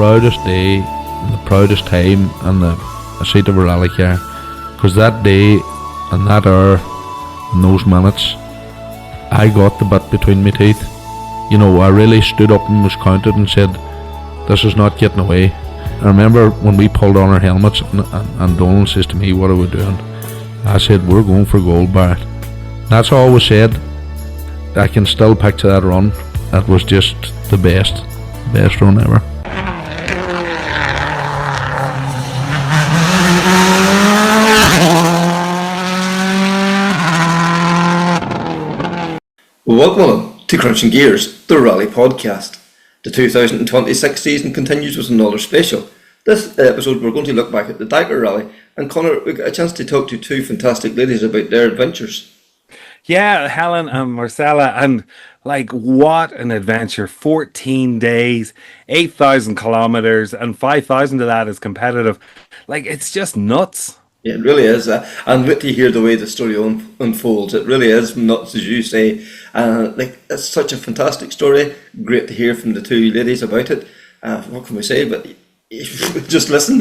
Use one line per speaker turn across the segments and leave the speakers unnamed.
proudest day, and the proudest time in the seat of a rally car, because that day and that hour and those minutes, I got the bit between my teeth. You know, I really stood up and was counted and said, this is not getting away. I remember when we pulled on our helmets and Donald says to me, what are we doing? I said, we're going for gold, Barrett. That's all was said. I can still picture that run. That was just the best run ever.
Welcome to Krunching Gears, the Rally Podcast. The 2026 season continues with another special. This episode we're going to look back at the Dakar Rally, and Connor, we got a chance to talk to two fantastic ladies about their adventures.
Yeah, Helen and Marcella, and like what an adventure. 14 days, 8,000 kilometres, and 5,000 of that is competitive. Like, it's just nuts.
Yeah, it really is. And wait to hear the way the story unfolds. It really is nuts, as you say. It's such a fantastic story. Great to hear from the two ladies about it. What can we say? But just listen.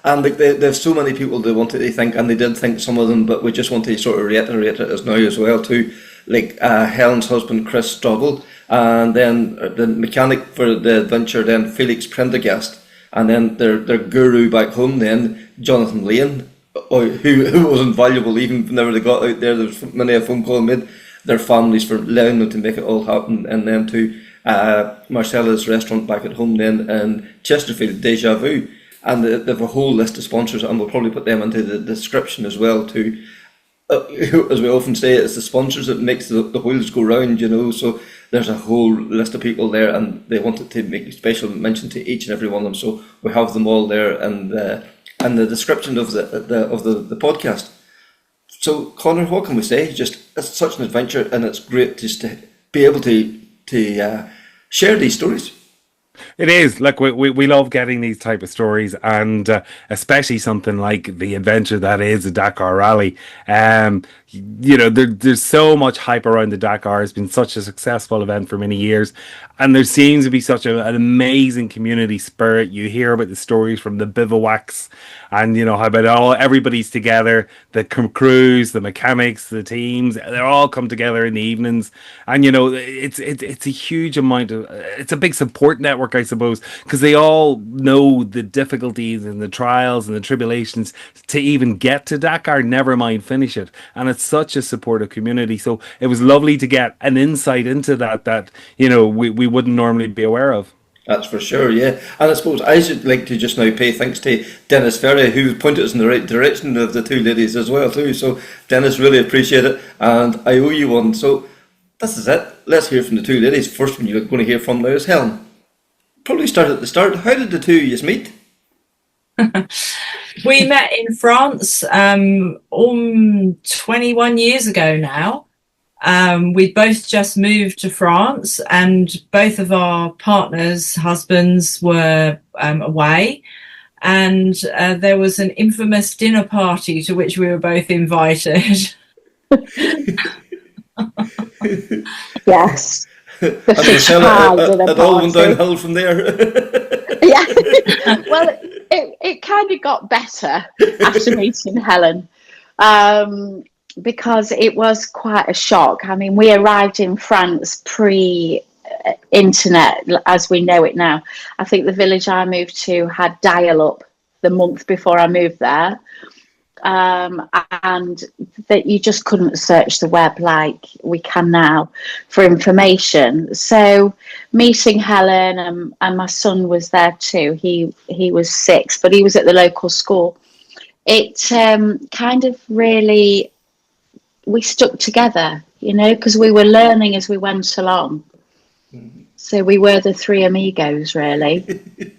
There's so many people they wanted to think, and they did think some of them, but we just want to sort of reiterate it as now as well too. Like Helen's husband, Chris Stodel, and then the mechanic for the adventure, then Felix Prendergast. And then their guru back home, then Jonathan Lane, who was invaluable even whenever they got out there. There was many a phone call made their families for allowing them to make it all happen. And then to Marcella's restaurant back at home then in Chesterfield, Deja Vu. And they have a whole list of sponsors, and we'll probably put them into the description as well too. As we often say, it's the sponsors that makes the wheels go round, you know. So there's a whole list of people there, and they wanted to make a special mention to each and every one of them. So we have them all there, and the description of the podcast. So Connor, what can we say? Just it's such an adventure, and it's great just to be able to share these stories.
It is. Look, we love getting these type of stories, and especially something like the adventure that is the Dakar Rally. You know, there's so much hype around the Dakar. It's been such a successful event for many years, and there seems to be such an amazing community spirit. You hear about the stories from the bivouacs, and you know how about everybody's together, the crews, the mechanics, the teams. They all come together in the evenings, and you know it's a huge amount of it's a big support network, I suppose, because they all know the difficulties and the trials and the tribulations to even get to Dakar, never mind finish it. And it's such a supportive community. So it was lovely to get an insight into that you know we wouldn't normally be aware of.
That's for sure, yeah. And I suppose I should like to just now pay thanks to Dennis Ferry, who pointed us in the right direction of the two ladies as well too. So Dennis, really appreciate it, and I owe you one. So this is it. Let's hear from the two ladies. First one you're going to hear from now is Helen. Probably start at the start. How did the two of you meet?
We met in France 21 years ago now. We both just moved to France, and both of our partners' husbands were away. And there was an infamous dinner party to which we were both invited.
Yes.
And Marcella, it all went downhill from there.
Yeah. Well, it kind of got better after meeting Helen, because it was quite a shock. I mean, we arrived in France pre-internet as we know it now. I think the village I moved to had dial-up the month before I moved there. And that you just couldn't search the web like we can now for information. So meeting Helen, and my son was there too. He was 6, but he was at the local school. It kind of really, we stuck together, you know, because we were learning as we went along. So we were the three amigos, really,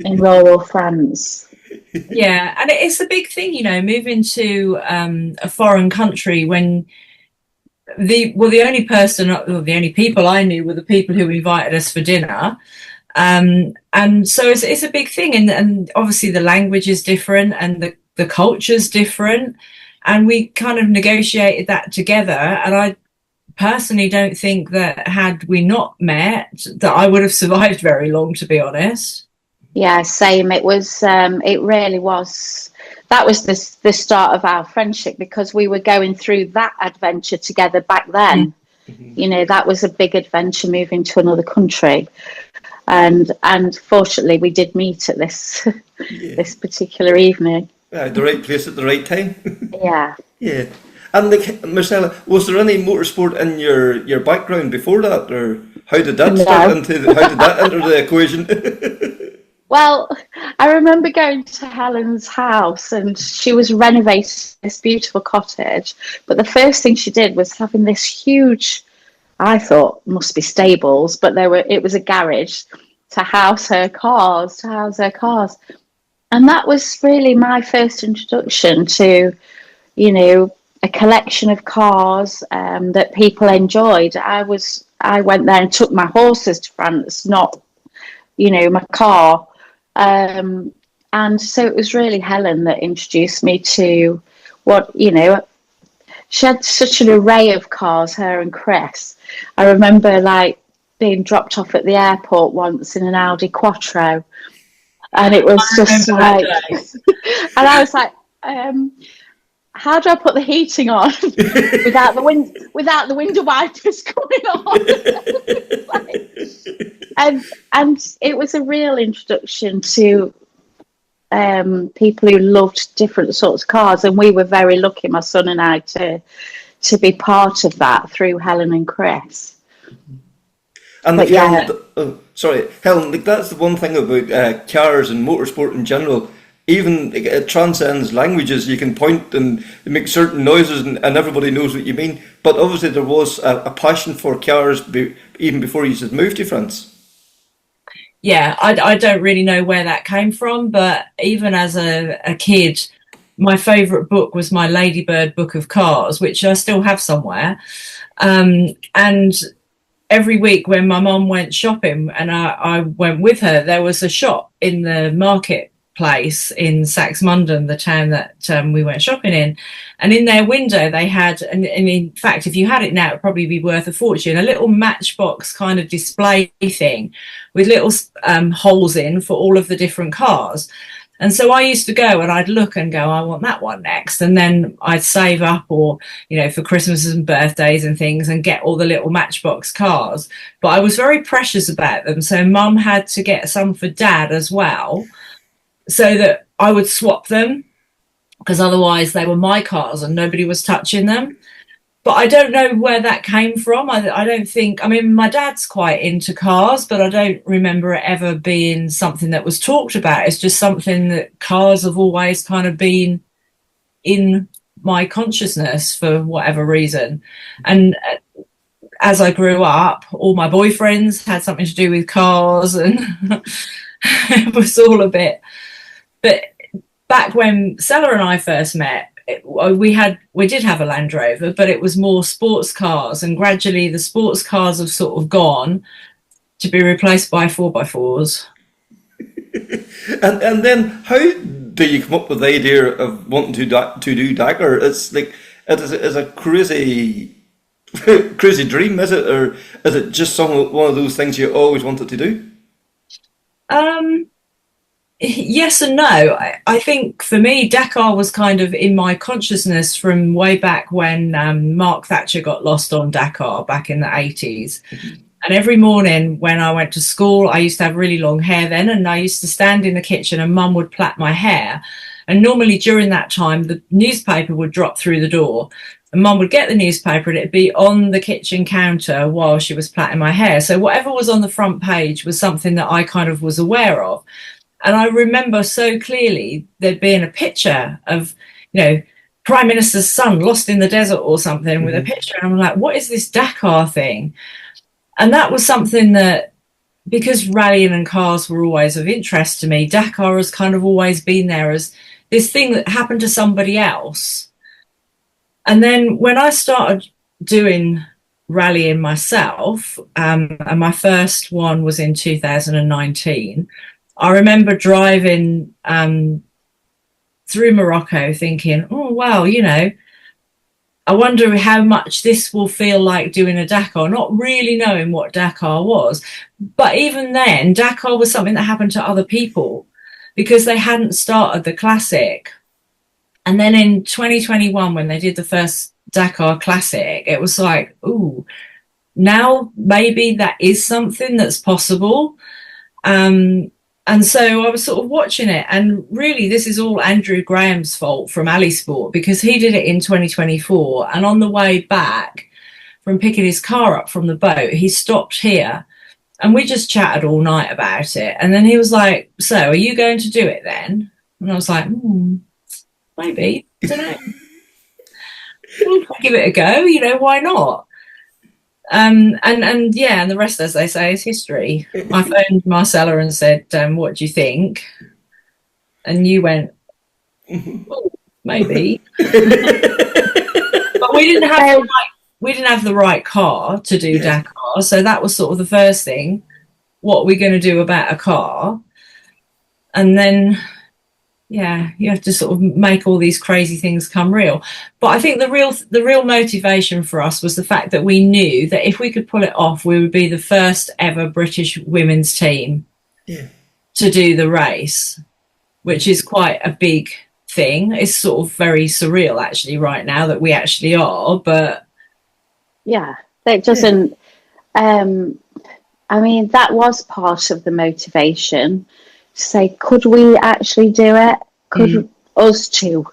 in rural France.
Yeah, and it's a big thing, you know, moving to a foreign country when the only people I knew were the people who invited us for dinner. And so it's a big thing. And obviously the language is different and the culture's different. And we kind of negotiated that together. And I personally don't think that had we not met, that I would have survived very long, to be honest.
Yeah, same. It was, it really was. That was the start of our friendship, because we were going through that adventure together back then. You know, that was a big adventure, moving to another country. And fortunately, we did meet at this this particular evening.
The right place at the right time.
Yeah.
Yeah. And like, Marcella, was there any motorsport in your background before that, or how did that start how did that enter the equation?
Well, I remember going to Helen's house, and she was renovating this beautiful cottage. But the first thing she did was having this huge, I thought must be stables, but it was a garage to house her cars, And that was really my first introduction to, you know, a collection of cars that people enjoyed. I went there and took my horses to France, not, you know, my car. And so it was really Helen that introduced me to what, you know, she had such an array of cars, her and Chris. I remember like being dropped off at the airport once in an Audi Quattro, and it was just like, and I was like, how do I put the heating on without the window wipers coming on? and it was a real introduction to people who loved different sorts of cars, and we were very lucky, my son and I, to be part of that through Helen and Chris.
And like, Helen, like, that's the one thing about cars and motorsport in general. Even it transcends languages. You can point and make certain noises, and everybody knows what you mean. But obviously, there was a passion for cars even before you had moved to France.
Yeah, I don't really know where that came from, but even as a kid, my favourite book was my Ladybird book of cars, which I still have somewhere. And every week when my mum went shopping and I went with her, there was a shop in the marketplace in Saxmundham, the town that we went shopping in. And in their window, they had, and in fact, if you had it now, it would probably be worth a fortune, a little matchbox kind of display thing with little holes in for all of the different cars. And so I used to go and I'd look and go, I want that one next. And then I'd save up, or, you know, for Christmases and birthdays and things, and get all the little matchbox cars. But I was very precious about them. So Mum had to get some for Dad as well, so that I would swap them, because otherwise they were my cars and nobody was touching them. But I don't know where that came from. I don't think, I mean, my dad's quite into cars, but I don't remember it ever being something that was talked about. It's just something that cars have always kind of been in my consciousness for whatever reason. And as I grew up, all my boyfriends had something to do with cars, and it was all a bit. But back when Stella and I first met, we did have a Land Rover, but it was more sports cars, and gradually the sports cars have sort of gone to be replaced by 4x4s.
and then how do you come up with the idea of wanting to do Dakar? It's like it is a crazy crazy dream, is it, or is it just one of those things you always wanted to do?
Yes and no. I think for me, Dakar was kind of in my consciousness from way back when Mark Thatcher got lost on Dakar back in the 80s. And every morning when I went to school, I used to have really long hair then, and I used to stand in the kitchen and Mum would plait my hair. And normally during that time, the newspaper would drop through the door, and Mum would get the newspaper and it'd be on the kitchen counter while she was plaiting my hair. So whatever was on the front page was something that I kind of was aware of. And I remember so clearly there being a picture of, you know, Prime Minister's son lost in the desert or something, with a picture. And I'm like, what is this Dakar thing? And that was something that, because rallying and cars were always of interest to me, Dakar has kind of always been there as this thing that happened to somebody else. And then when I started doing rallying myself, and my first one was in 2019, I remember driving through Morocco thinking, oh, wow, you know, I wonder how much this will feel like doing a Dakar, not really knowing what Dakar was. But even then, Dakar was something that happened to other people because they hadn't started the classic. And then in 2021, when they did the first Dakar Classic, it was like, ooh, now maybe that is something that's possible. And so I was sort of watching it, and really this is all Andrew Graham's fault from Ali Sport, because he did it in 2024, and on the way back from picking his car up from the boat, he stopped here and we just chatted all night about it. And then he was like, so are you going to do it then? And I was like, maybe, I don't know. I'll give it a go, you know, why not? And the rest, as they say, is history. I phoned Marcella and said, what do you think? And you went, well, maybe. But we didn't have the right car to do Dakar, so that was sort of the first thing. What are we going to do about a car? And then you have to sort of make all these crazy things come real. But I think the real motivation for us was the fact that we knew that if we could pull it off, we would be the first ever British women's team to do the race, which is quite a big thing. It's sort of very surreal actually right now that we actually are, but
it doesn't I mean, that was part of the motivation to say, could we actually do it? Could us two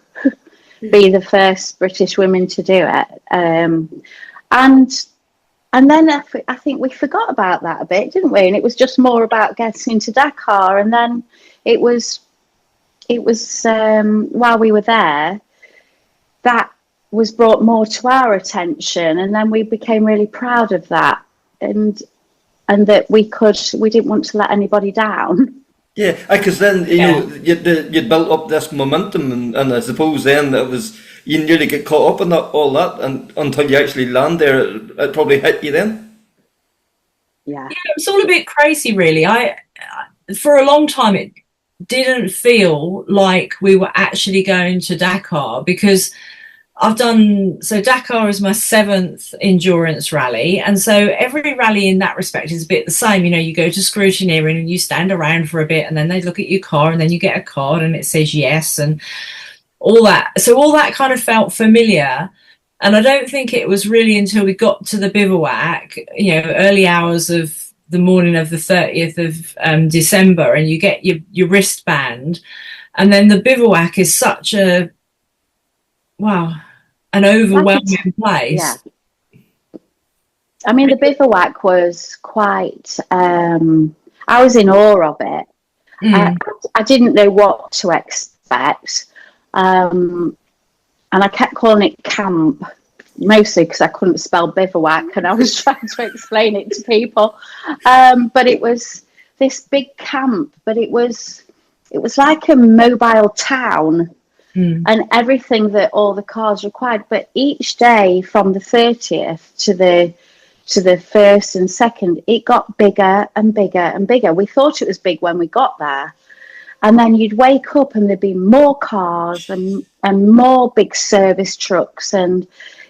be the first British women to do it? And then I think we forgot about that a bit, didn't we? And it was just more about getting to Dakar. And then it was while we were there, that was brought more to our attention, and then we became really proud of that, and that we didn't want to let anybody down.
Yeah, because then you know you'd built up this momentum, and I suppose then it was you nearly get caught up in all that, and until you actually land there, it probably hit you then.
Yeah,
it was all a bit crazy, really. For a long time it didn't feel like we were actually going to Dakar, because Dakar is my 7th endurance rally, and so every rally in that respect is a bit the same. You know, you go to scrutineering and you stand around for a bit, and then they look at your car, and then you get a card and it says yes, and all that. So all that kind of felt familiar, and I don't think it was really until we got to the bivouac, you know, early hours of the morning of the 30th of December, and you get your wristband, and then the bivouac is such an overwhelming place.
Yeah. I mean, the bivouac was quite, I was in awe of it. I didn't know what to expect. And I kept calling it camp, mostly because I couldn't spell bivouac, and I was trying to explain it to people. But it was this big camp, but it was like a mobile town. And everything that all the cars required, but each day from the 30th to the 1st and 2nd, it got bigger and bigger and bigger. We thought it was big when we got there, and then you'd wake up and there'd be more cars and more big service trucks, and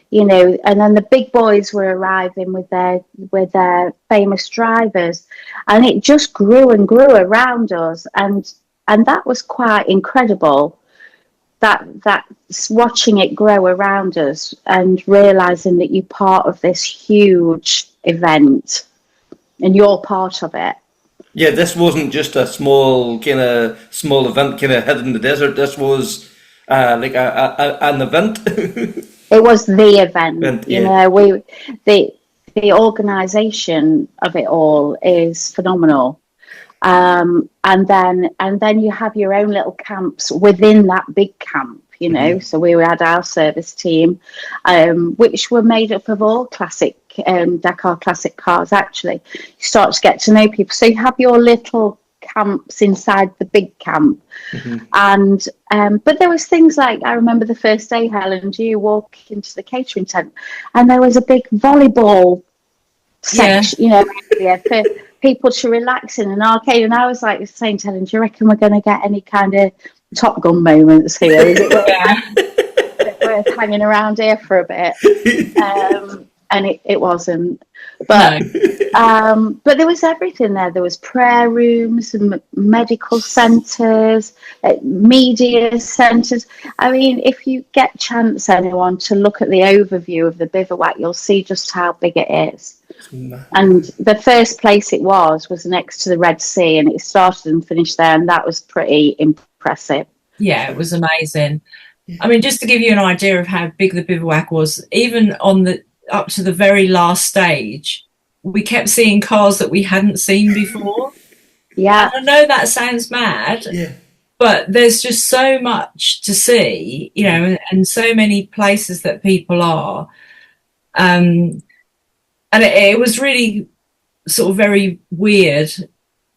you know, and then the big boys were arriving with their famous drivers, and it just grew and grew around us, and that was quite incredible. That watching it grow around us and realizing that you're part of this huge event and you're part of it.
Yeah, this wasn't just a small event kind of hid in the desert. This was like an event.
It was the event. You know, the organisation of it all is phenomenal. And then you have your own little camps within that big camp, you know. So we had our service team, which were made up of all classic Dakar classic cars. Actually, you start to get to know people, so you have your little camps inside the big camp. And but there was things like, I remember the first day, Helen, you walk into the catering tent, and there was a big volleyball section, you know, for people to relax in an arcade. And I was like saying to Helen, do you reckon we're going to get any kind of Top Gun moments here? Is it worth hanging around here for a bit. And it wasn't. But but there was everything there. There was prayer rooms, medical centres, media centres. I mean, if you get chance, anyone, to look at the overview of the bivouac, you'll see just how big it is. And the first place it was next to the Red Sea, and it started and finished there, and that was pretty impressive.
Yeah, it was amazing. I mean, just to give you an idea of how big the bivouac was, even up to the very last stage, we kept seeing cars that we hadn't seen before.
Yeah.
And I know that sounds mad, but there's just so much to see, you know, and so many places that people are. And it was really sort of very weird,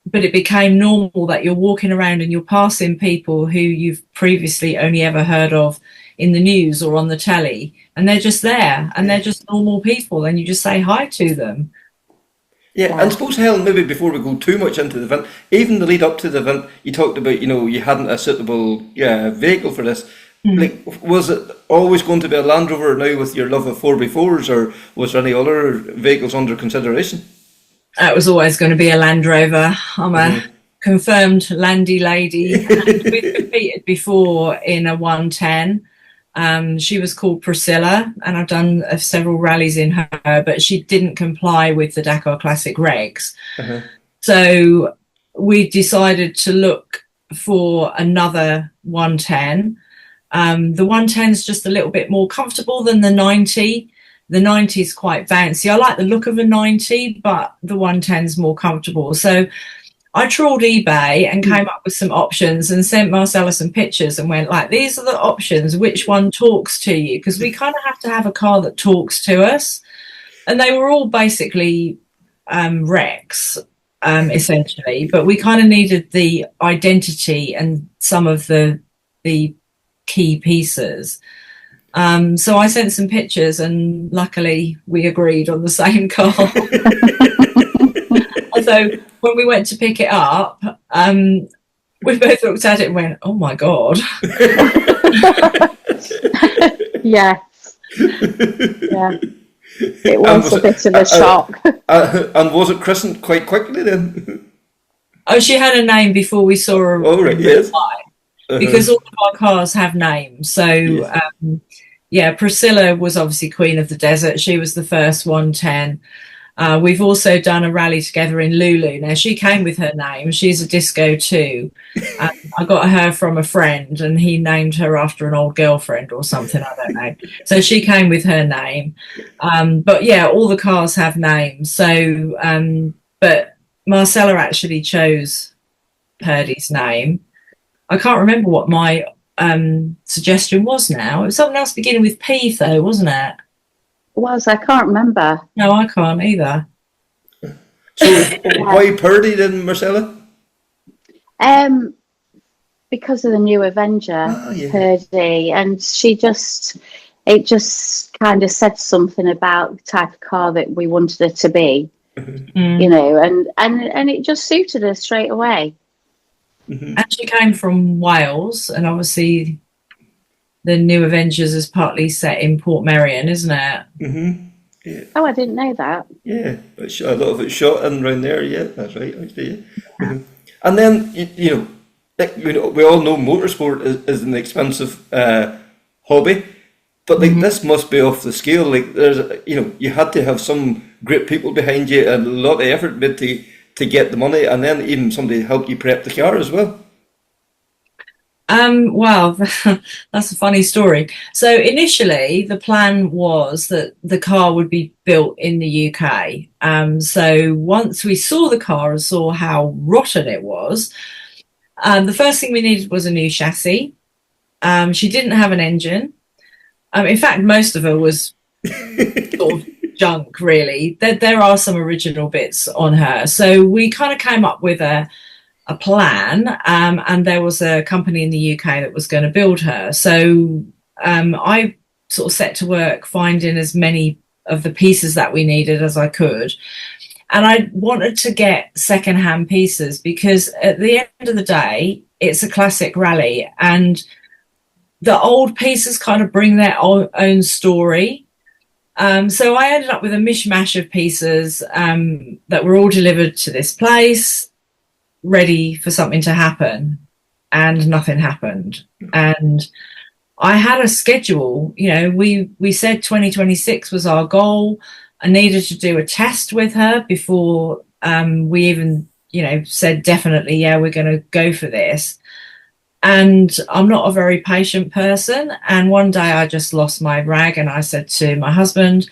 but it became normal that you're walking around and you're passing people who you've previously only ever heard of in the news or on the telly, and they're just there, and they're just normal people, and you just say hi to them.
Yeah, and suppose, Helen, maybe before we go too much into the event, even the lead up to the event, you talked about, you know, you hadn't a suitable vehicle for this. Like, was it always going to be a Land Rover now with your love of 4x4s, or was there any other vehicles under consideration?
It was always going to be a Land Rover. I'm a confirmed landy lady. And we've competed before in a 110. She was called Priscilla, and I've done several rallies in her, but she didn't comply with the Dakar Classic regs. So we decided to look for another 110. The 110 is just a little bit more comfortable than the 90. The 90 is quite bouncy. I like the look of a 90, but the 110 is more comfortable. So I trawled eBay and came up with some options and sent Marcella some pictures and went, like, these are the options. Which one talks to you? Because we kind of have to have a car that talks to us. And they were all basically wrecks, essentially. But we kind of needed the identity and some of the key pieces. So I sent some pictures, and luckily we agreed on the same car. So when we went to pick it up, we both looked at it and went, "Oh my God!"
Yeah, it was a bit of a shock.
And was it christened quite quickly then?
Oh, she had a name before we saw her.
Oh, right, yes.
Because all of our cars have names. So, Priscilla was obviously Queen of the Desert. She was the first 110. We've also done a rally together in Lulu. Now, she came with her name. She's a disco too. I got her from a friend, and he named her after an old girlfriend or something. I don't know. So she came with her name. But yeah, all the cars have names. So, but Marcella actually chose Purdey's name. I can't remember what my suggestion was now. It was something else beginning with P, though, wasn't it?
I can't remember.
No, I can't either.
So why Purdey then, Marcella?
Because of the new Avenger, Purdey, and it just kind of said something about the type of car that we wanted it to be, you know, and it just suited us straight away.
And she came from Wales, and obviously the new Avengers is partly set in Portmeirion, isn't it?
Yeah.
Oh, I didn't know that.
Yeah, a lot of it shot in around there. Yeah, that's right. Actually, yeah. And then you know, we all know motorsport is an expensive hobby, but like this must be off the scale. Like there's, you know, you had to have some great people behind you and a lot of effort made to get the money, and then even somebody helped you prep the car as well.
Well, that's a funny story. So initially the plan was that the car would be built in the UK. So once we saw the car and saw how rotten it was, the first thing we needed was a new chassis. She didn't have an engine. In fact, most of her was sort of junk, really. There are some original bits on her. So we kind of came up with a plan, and there was a company in the UK that was going to build her. So I sort of set to work finding as many of the pieces that we needed as I could. And I wanted to get second-hand pieces because at the end of the day, it's a classic rally. And the old pieces kind of bring their own story. So I ended up with a mishmash of pieces that were all delivered to this place, ready for something to happen, and nothing happened. And I had a schedule, we said 2026 was our goal. I needed to do a test with her before we even, said definitely, yeah, we're going to go for this. And I'm not a very patient person. And one day I just lost my rag, and I said to my husband,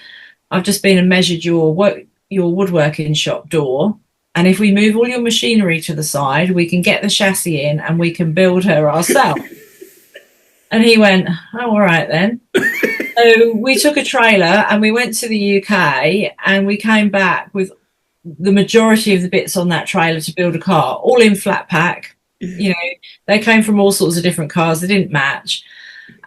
I've just been and measured your woodworking shop door. And if we move all your machinery to the side, we can get the chassis in and we can build her ourselves. And he went, oh, all right then. So we took a trailer and we went to the UK, and we came back with the majority of the bits on that trailer to build a car, all in flat pack. They came from all sorts of different cars. They didn't match.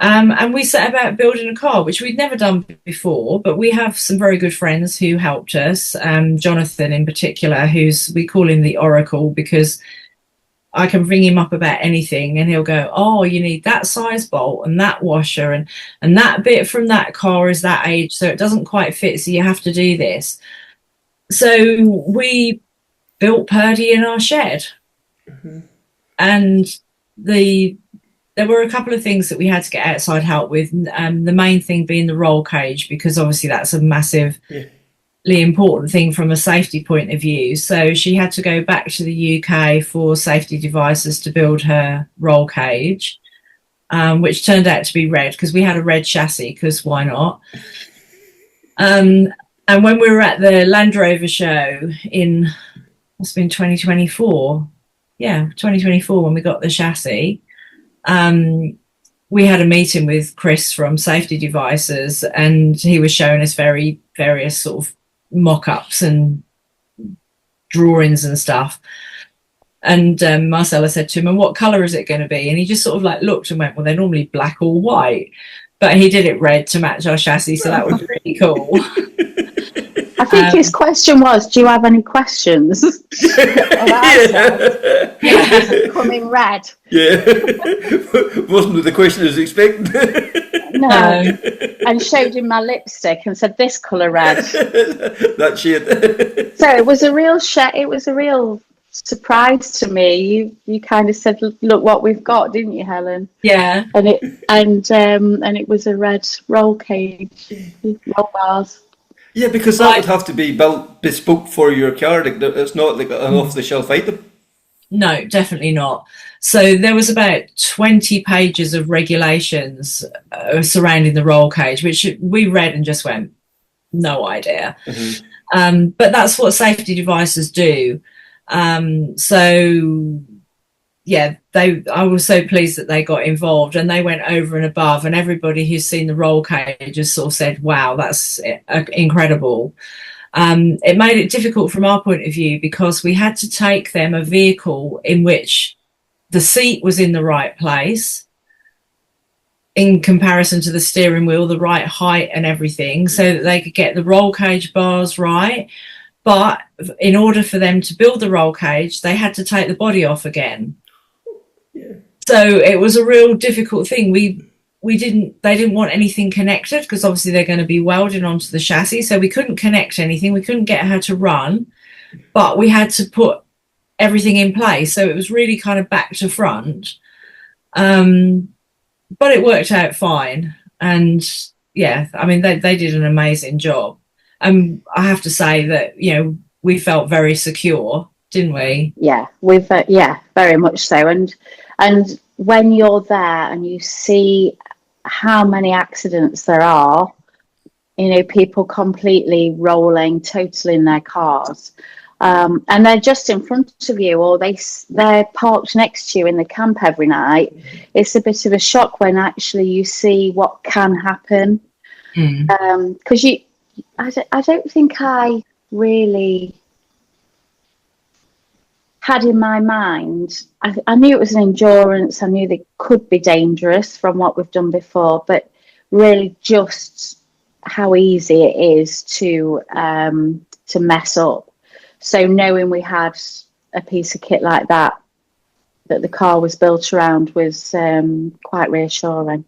And we set about building a car, which we'd never done before, but we have some very good friends who helped us. Jonathan in particular, we call him the Oracle, because I can ring him up about anything and he'll go, oh, you need that size bolt and that washer and that bit from that car is that age, so it doesn't quite fit, so you have to do this. So we built Purdey in our shed. Mm-hmm. And there were a couple of things that we had to get outside help with. The main thing being the roll cage, because obviously that's a massively important thing from a safety point of view. So she had to go back to the UK for safety devices to build her roll cage, which turned out to be red, because we had a red chassis, because why not? And when we were at the Land Rover show in, it's been 2024. Yeah, 2024, when we got the chassis, we had a meeting with Chris from Safety Devices, and he was showing us various sort of mock-ups and drawings and stuff. And Marcella said to him, and what colour is it going to be? And he just sort of like looked and went, well, they're normally black or white. But he did it red to match our chassis, so that was really cool.
I think his question was, do you have any questions? Come in red.
Yeah. Wasn't the question I was expecting.
No. And showed him my lipstick and said, this colour red.
That shit.
So it was a real surprise to me. You kind of said, look what we've got, didn't you, Helen?
Yeah.
And it was a red roll cage, roll bars.
Yeah, because that would have to be built bespoke for your car. It's not like an off-the-shelf item.
No, definitely not. So there was about 20 pages of regulations surrounding the roll cage, which we read and just went, no idea. Mm-hmm. But that's what safety devices do. So yeah, I was so pleased that they got involved, and they went over and above, and everybody who's seen the roll cage just sort of said, wow, that's incredible. It made it difficult from our point of view, because we had to take them a vehicle in which the seat was in the right place in comparison to the steering wheel, the right height and everything, so that they could get the roll cage bars right. But in order for them to build the roll cage, they had to take the body off again. Yeah. So it was a real difficult thing. They didn't want anything connected, because obviously they're going to be welding onto the chassis. So we couldn't connect anything. We couldn't get her to run, but we had to put everything in place. So it was really kind of back to front. But it worked out fine. And yeah, I mean, they did an amazing job. I have to say that, we felt very secure, didn't we?
Yeah, very much so. And when you're there and you see how many accidents there are, people completely rolling, totaling their cars, and they're just in front of you, or they're parked next to you in the camp every night. It's a bit of a shock when actually you see what can happen, because I don't think I really had in my mind, I knew it was an endurance, I knew they could be dangerous from what we've done before, but really just how easy it is to mess up. So knowing we had a piece of kit like that the car was built around was quite reassuring.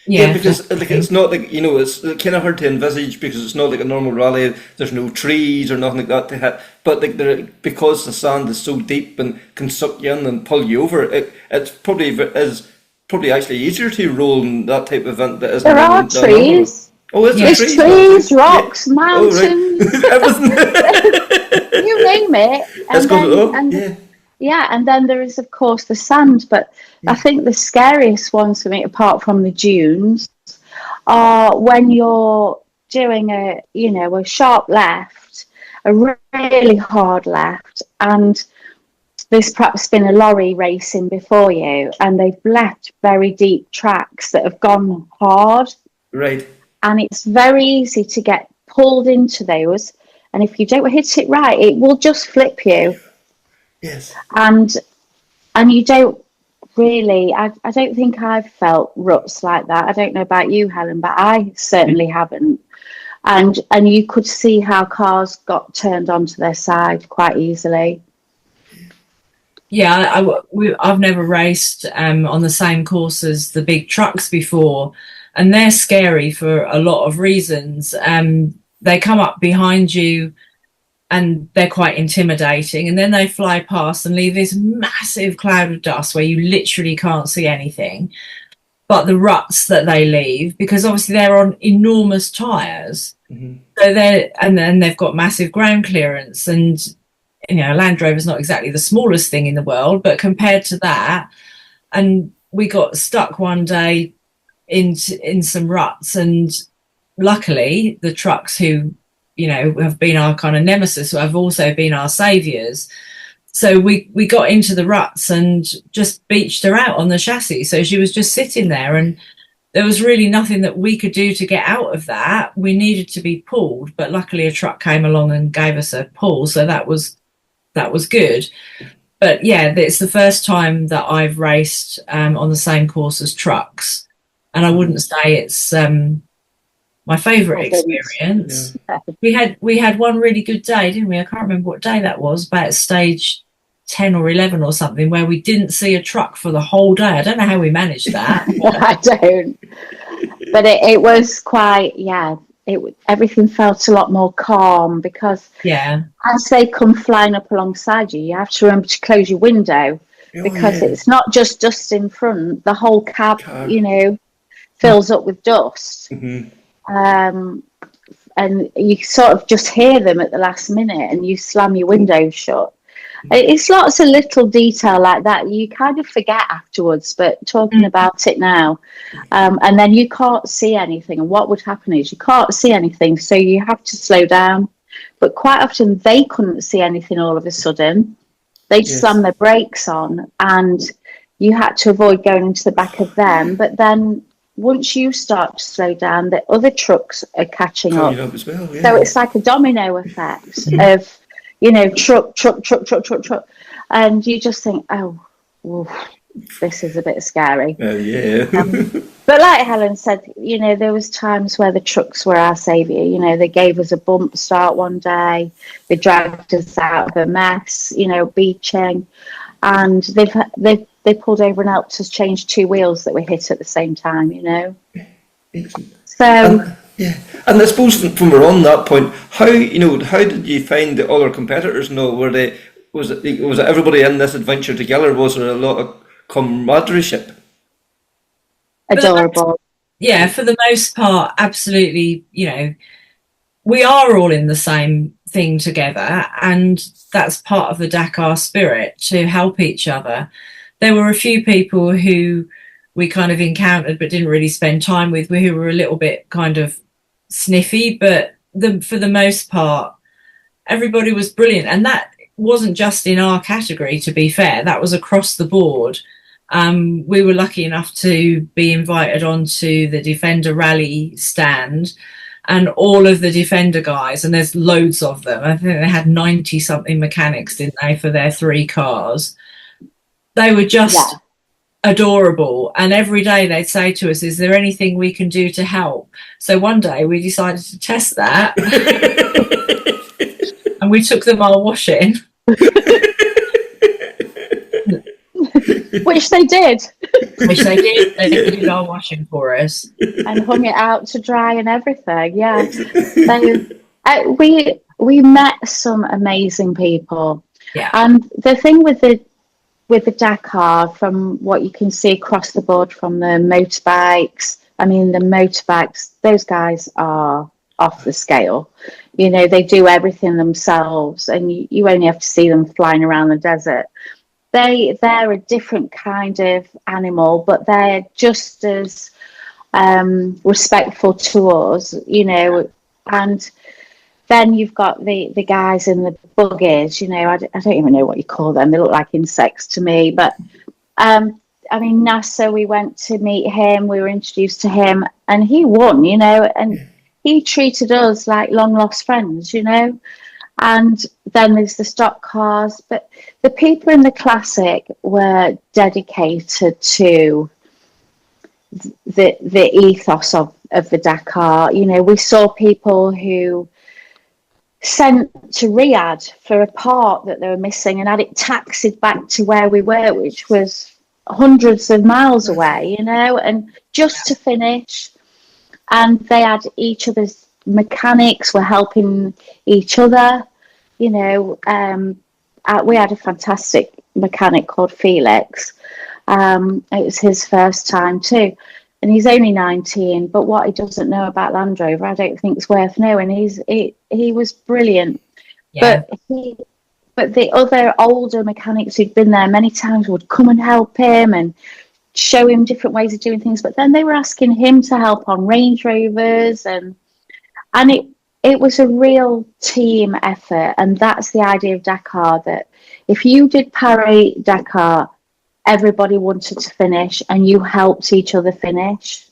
Yeah, because like, it's not like, you know, it's kind of hard to envisage because it's not like a normal rally. There's no trees or nothing like that to hit. But like because the sand is so deep and can suck you in and pull you over, it's probably actually easier to roll in that type of event. That is
There are trees.
Oh, is
There's trees, rocks, mountains,
everything.
you name it. And then there is, of course, the sand. But I think the scariest ones for me, apart from the dunes, are when you're doing a sharp left, a really hard left, and there's perhaps been a lorry racing before you, and they've left very deep tracks that have gone hard.
Right.
And it's very easy to get pulled into those. And if you don't hit it right, it will just flip you.
Yes.
And you don't really, I don't think I've felt ruts like that. I don't know about you, Helen, but I certainly haven't. And you could see how cars got turned onto their side quite easily.
Yeah, I've never raced on the same course as the big trucks before. And they're scary for a lot of reasons. They come up behind you and they're quite intimidating. And then they fly past and leave this massive cloud of dust where you literally can't see anything. But the ruts that they leave, because obviously they're on enormous tyres. Mm-hmm. So then they've got massive ground clearance. And, you know, a Land Rover is not exactly the smallest thing in the world, but compared to that, and we got stuck one day in some ruts, and luckily the trucks who, you know, have been our kind of nemesis have also been our saviors. So we got into the ruts and just beached her out on the chassis, so she was just sitting there, and there was really nothing that we could do to get out of that. We needed to be pulled, but luckily a truck came along and gave us a pull, so that was good. But yeah, it's the first time that I've raced on the same course as trucks. And I wouldn't say it's my favourite experience. Yeah. We had one really good day, didn't we? I can't remember what day that was, about stage 10 or 11 or something, where we didn't see a truck for the whole day. I don't know how we managed that.
I don't. But it was quite, everything felt a lot more calm because as they come flying up alongside you, you have to remember to close your window because it's not just dust in front. The whole cab, you know, fills up with dust. Mm-hmm. And you sort of just hear them at the last minute and you slam your window shut. It's lots of little detail like that you kind of forget afterwards, but talking about it now, and then you can't see anything, and what would happen is you can't see anything, so you have to slow down. But quite often they couldn't see anything all of a sudden. They'd slam their brakes on and you had to avoid going into the back of them. But then once you start to slow down, the other trucks are catching up as well, so it's like a domino effect of, you know, truck, and you just think, this is a bit scary. But like Helen said, you know, there was times where the trucks were our saviour. You know, they gave us a bump start one day, they dragged us out of a mess, you know, beaching, and they pulled over and helped us change two wheels that were hit at the same time, you know. So.
And I suppose when we're on that point, how did you find the other competitors? Was it everybody in this adventure together? Was there a lot of camaraderie?
Adorable.
Yeah, for the most part, absolutely. You know, we are all in the same thing together, and that's part of the Dakar spirit, to help each other. There were a few people who we kind of encountered but didn't really spend time with, who were a little bit kind of sniffy, but for the most part everybody was brilliant. And that wasn't just in our category, to be fair, that was across the board. We were lucky enough to be invited onto the Defender rally stand, and all of the Defender guys, and there's loads of them, I think they had 90 something mechanics, didn't they, for their 3 cars. They were just adorable, and every day they'd say to us, is there anything we can do to help? So one day we decided to test that and we took them our washing.
Which they did.
Which they did. They did our washing for us.
And hung it out to dry and everything. Yeah. So we met some amazing people.
Yeah.
And the thing with the Dakar, from what you can see across the board from the motorbikes, I mean, the motorbikes, those guys are off the scale. You know, they do everything themselves, and you only have to see them flying around the desert. They're a different kind of animal, but they're just as respectful to us, you know. And then you've got the guys in the buggies, you know. I don't even know what you call them. They look like insects to me. But I mean, NASA, we went to meet him. We were introduced to him, and he won, you know. And he treated us like long lost friends, you know. And then there's the stock cars, but the people in the classic were dedicated to the ethos of the Dakar. You know, we saw people who sent to Riyadh for a part that they were missing and had it taxied back to where we were, which was hundreds of miles away, you know, and just to finish. And they had each other's mechanics, were helping each other, you know. We had a fantastic mechanic called Felix. It was his first time too, and he's only 19. But what he doesn't know about Land Rover, I don't think it's worth knowing. He was brilliant.
Yeah.
But the other older mechanics who'd been there many times would come and help him and show him different ways of doing things. But then they were asking him to help on Range Rovers, and it was a real team effort. And that's the idea of Dakar, that if you did Paris Dakar, everybody wanted to finish and you helped each other finish.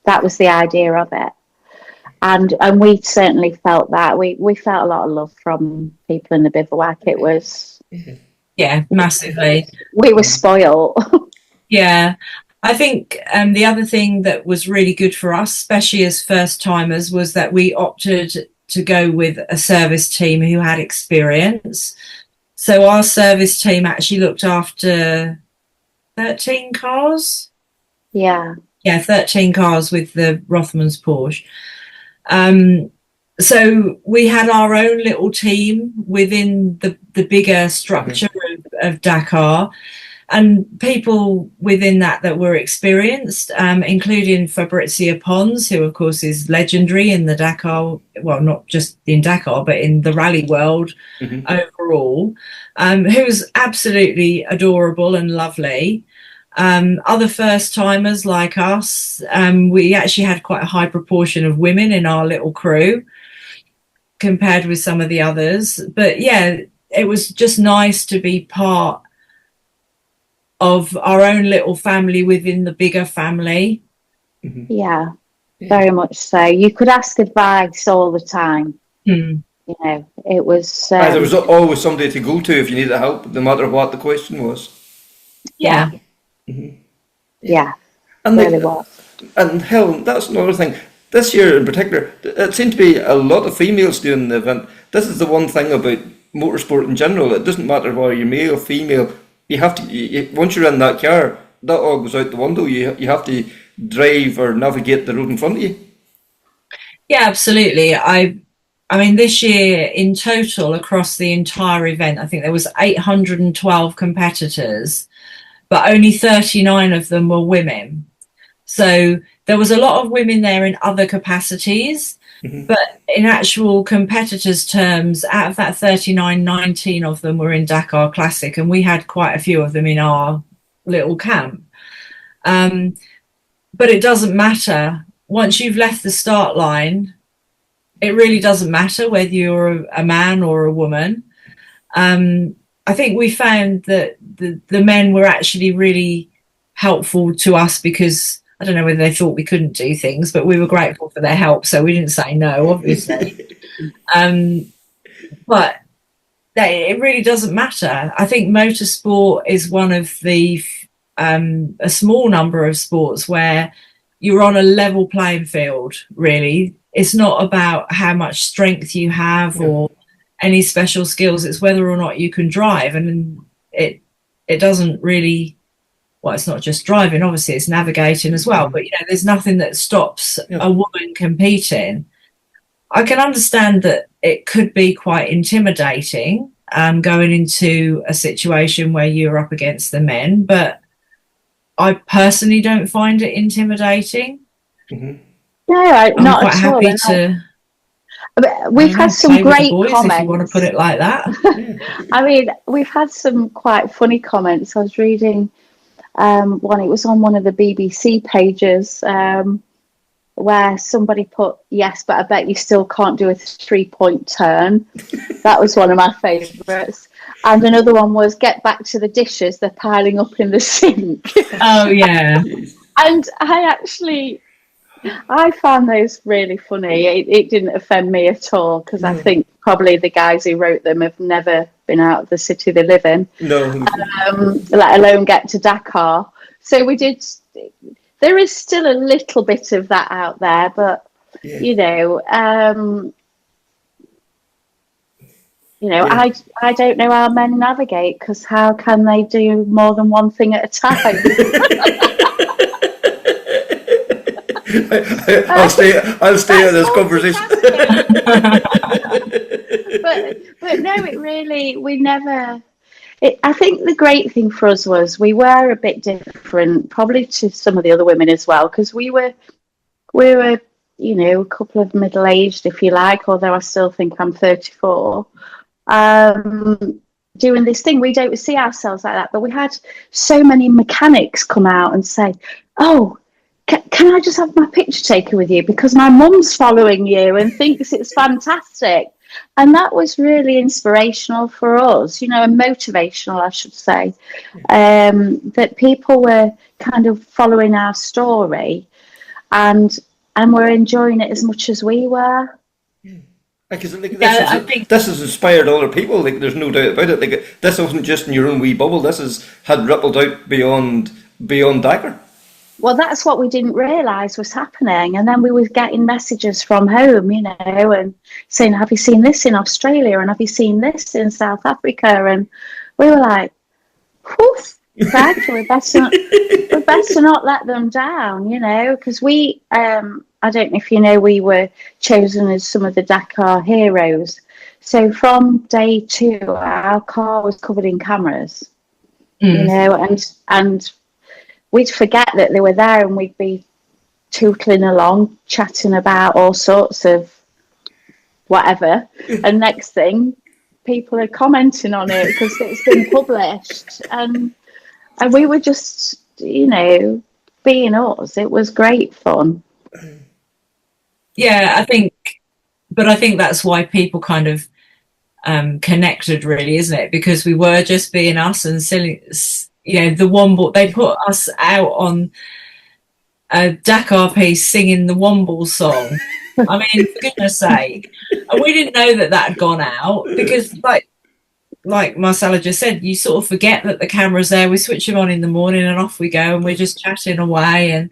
That was the idea of it. And we certainly felt that. We felt a lot of love from people in the bivouac. It was...
Yeah, massively.
We were spoiled.
Yeah. I think the other thing that was really good for us, especially as first timers, was that we opted to go with a service team who had experience. So our service team actually looked after 13 cars.
Yeah.
Yeah, 13 cars with the Rothmans Porsche. So we had our own little team within the bigger structure of Dakar, and people within that were experienced, including Fabrizia Pons, who of course is legendary in the Dakar, well, not just in Dakar, but in the rally world overall, who was absolutely adorable and lovely. Other first timers like us, we actually had quite a high proportion of women in our little crew compared with some of the others. But yeah, it was just nice to be part of our own little family within the bigger family.
Yeah, very much so. You could ask advice all the time. You know, it was...
there was always somebody to go to if you needed help, no matter what the question was.
Yeah.
Yeah,
And
really was.
And Helen, that's another thing. This year in particular, it seemed to be a lot of females doing the event. This is the one thing about motorsport in general. It doesn't matter whether you're male or female. You have to, once you're in that car, that all goes out the window. You have to drive or navigate the road in front of you.
Yeah, absolutely. I mean, this year in total across the entire event, I think there was 812 competitors, but only 39 of them were women. So there was a lot of women there in other capacities, but in actual competitors terms, out of that 39, 19 of them were in Dakar Classic, and we had quite a few of them in our little camp. But it doesn't matter. Once you've left the start line, it really doesn't matter whether you're a man or a woman. I think we found that the men were actually really helpful to us, because I don't know whether they thought we couldn't do things, but we were grateful for their help, so we didn't say no, obviously. But it really doesn't matter. I think motorsport is one of the a small number of sports where you're on a level playing field, really. It's not about how much strength you have or any special skills. It's whether or not you can drive, and it doesn't really well, it's not just driving, obviously it's navigating as well, but you know, there's nothing that stops a woman competing. I can understand that it could be quite intimidating going into a situation where you're up against the men, but I personally don't find it intimidating.
No,
I'm
not
quite
at all.
happy to.
We've had some great comments.
If you want to put it like that.
I mean, we've had some quite funny comments. I was reading one, it was on one of the BBC pages, where somebody put, yes, but I bet you still can't do a 3-point turn. That was one of my favourites. And another one was, get back to the dishes, they're piling up in the sink.
Oh, yeah.
And I found those really funny. It didn't offend me at all, because I think probably the guys who wrote them have never been out of the city they live in. No. Let alone get to Dakar. So we did. There is still a little bit of that out there, but you know, I don't know how men navigate, because how can they do more than one thing at a time?
I'll stay in this conversation.
but no, it really, we never. I think the great thing for us was we were a bit different, probably to some of the other women as well, because we were, you know, a couple of middle-aged, if you like, although I still think I'm 34, doing this thing. We don't see ourselves like that, but we had so many mechanics come out and say, oh, can I just have my picture taken with you, because my mum's following you and thinks it's fantastic. And that was really inspirational for us, you know, and motivational, I should say, that people were kind of following our story and were enjoying it as much as we were.
Because I think this has inspired other people. Like, there's no doubt about it. Like, this wasn't just in your own wee bubble. This had rippled out beyond Dakar.
Well, that's what we didn't realise was happening. And then we were getting messages from home, you know, and saying, have you seen this in Australia? And have you seen this in South Africa? And we were like, whew, we're better not let them down, you know, because we, I don't know if you know, we were chosen as some of the Dakar heroes. So from day 2, our car was covered in cameras, you know, and we'd forget that they were there, and we'd be tootling along, chatting about all sorts of whatever. And next thing, people are commenting on it because it's been published. And we were just, you know, being us. It was great fun.
Yeah, I think that's why people kind of connected, really, isn't it? Because we were just being us and silly. You know, the Womble, they put us out on a Dakar piece singing the Womble song. I mean, for goodness sake. And we didn't know that had gone out, because like Marcella just said, you sort of forget that the camera's there. We switch them on in the morning and off we go, and we're just chatting away. And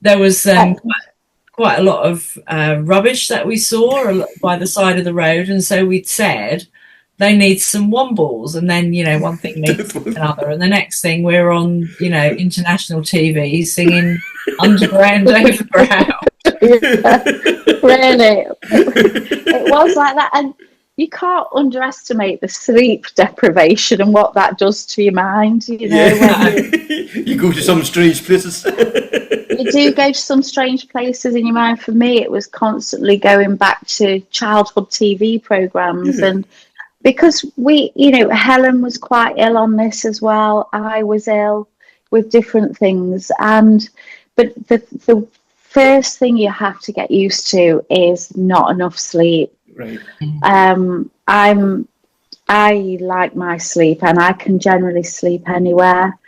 there was quite a lot of rubbish that we saw by the side of the road. And so we'd said, they need some wombles, and then, you know, one thing leads to another, and the next thing we're on, you know, international TV singing Underground Overground.
Yeah, really, it was like that. And you can't underestimate the sleep deprivation and what that does to your mind, you know.
You go to some strange places.
You do go to some strange places in your mind. For me, it was constantly going back to childhood TV programs, and because we, you know, Helen was quite ill on this as well. I was ill with different things. But the first thing you have to get used to is not enough sleep.
Right.
I like my sleep, and I can generally sleep anywhere.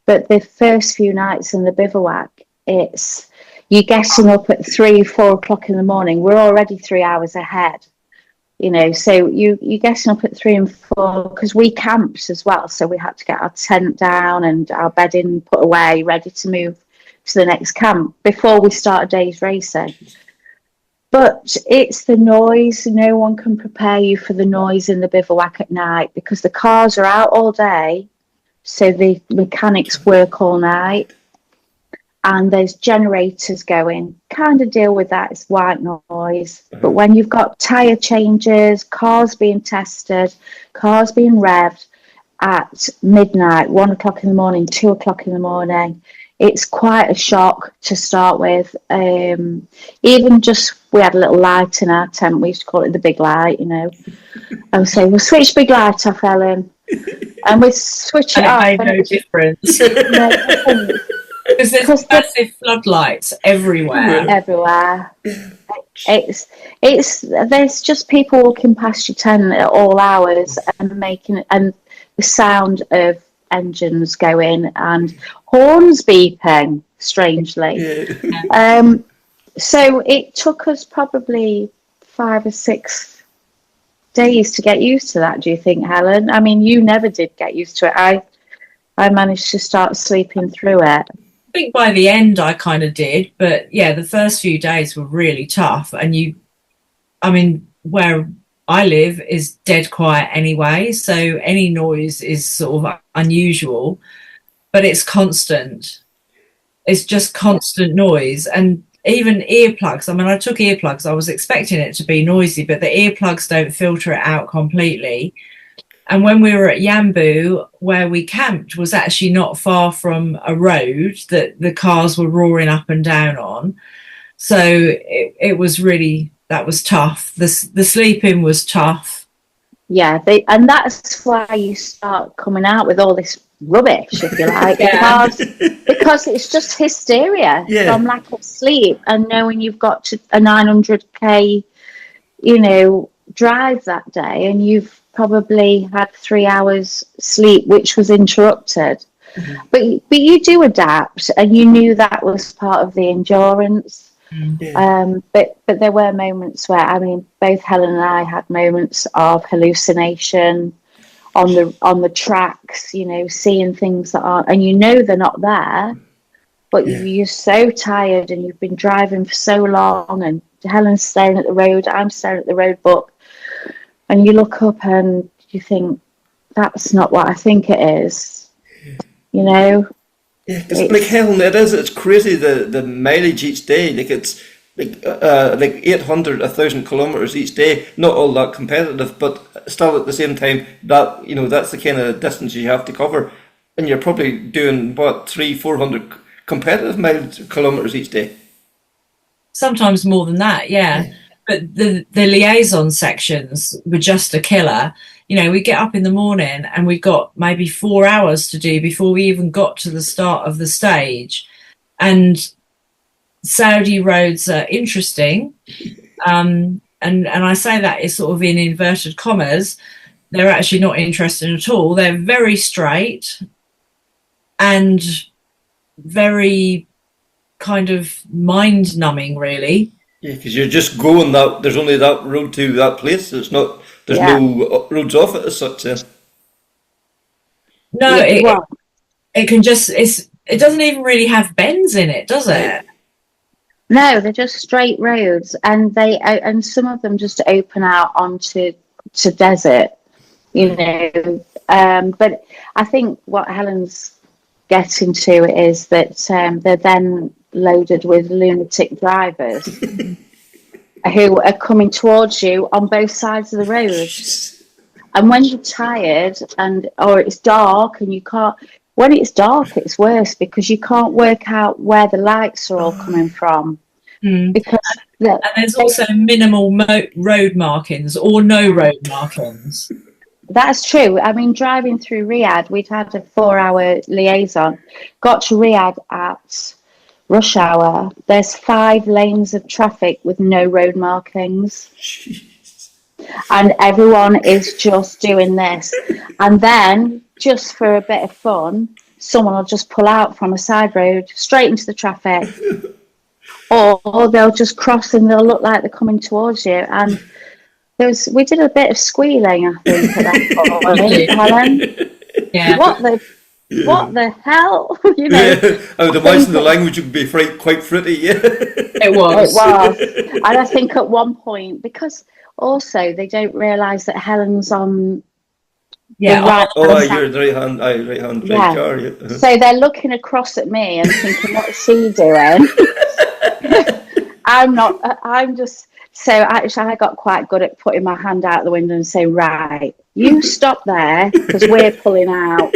But the first few nights in the bivouac, it's you getting up at 3-4 o'clock in the morning. We're already 3 hours ahead. You know, so you're getting up at 3 and 4, because we camped as well. So we had to get our tent down and our bedding put away, ready to move to the next camp before we start a day's racing. But it's the noise. No one can prepare you for the noise in the bivouac at night, because the cars are out all day. so the mechanics work all night, and there's generators going. Kind of deal with that, it's white noise. But when you've got tyre changes, cars being tested, cars being revved at midnight, 1 o'clock in the morning, 2 o'clock in the morning, it's quite a shock to start with. Even just, we had a little light in our tent, we used to call it the big light, you know. I would say, we'll switch big light off, Helen. And we'd switch it off.
It made no difference. Because there's massive floodlights everywhere.
Everywhere. It's there's just people walking past your tent at all hours and the sound of engines going and horns beeping, strangely. So it took us probably 5 or 6 days to get used to that, do you think, Helen? I mean, you never did get used to it. I managed to start sleeping through it.
I think by the end I kind of did, but yeah, the first few days were really tough. And where I live is dead quiet anyway, so any noise is sort of unusual, but it's constant. It's just constant noise. And even earplugs, I took earplugs, I was expecting it to be noisy, but the earplugs don't filter it out completely. And when we were at Yambu, where we camped was actually not far from a road that the cars were roaring up and down on. So it was really, that was tough. The sleeping was tough.
Yeah, and that's why you start coming out with all this rubbish, if you like, because it's just hysteria from lack of sleep and knowing you've got to a 900k, drive that day, and you've probably had 3 hours sleep, which was interrupted. But you do adapt, and you knew that was part of the endurance. But there were moments where, both Helen and I had moments of hallucination on the tracks, seeing things that aren't, and they're not there, but you're so tired and you've been driving for so long, and Helen's staring at the road, I'm staring at the road book, and you look up and you think, that's not what I think it is, Yeah,
because like Helen, it's crazy the mileage each day. Like it's like 800, 1,000 kilometres each day. Not all that competitive, but still at the same time, that that's the kind of distance you have to cover, and you're probably doing 300-400 competitive kilometres each day.
Sometimes more than that, yeah. But the liaison sections were just a killer. We get up in the morning and we've got maybe 4 hours to do before we even got to the start of the stage. And Saudi roads are interesting. And I say that is sort of in inverted commas. They're actually not interesting at all. They're very straight and very kind of mind-numbing, really.
Yeah, because you're just going that. There's only that road to that place. It's not. There's no roads off it as such.
No, it can just. It doesn't even really have bends in it, does it?
No, they're just straight roads, and and some of them just open out onto desert. But I think what Helen's getting to is that they're then loaded with lunatic drivers who are coming towards you on both sides of the road. And when you're tired or it's dark and you can't, when it's dark it's worse because you can't work out where the lights are all coming from. Because and
there's also minimal road markings or no road markings.
That's true. Driving through Riyadh, we'd had a 4-hour liaison, got to Riyadh at rush hour. There's 5 lanes of traffic with no road markings. Jeez. And everyone is just doing this. And then, just for a bit of fun, someone will just pull out from a side road straight into the traffic. Or they'll just cross and they'll look like they're coming towards you. And we did a bit of squealing, I think, at that point, Helen. Yeah. What the hell?
I would imagine the language would be quite fruity.
It was.
And I think at one point, because also they don't realise that Helen's on
Yeah.
the right
Oh,
hand side.
you're the right hand drive
Yeah.
car. Yeah.
So they're looking across at me and thinking, what's she doing? I'm not, I'm just, so actually I got quite good at putting my hand out the window and saying, right, you stop there because we're pulling out.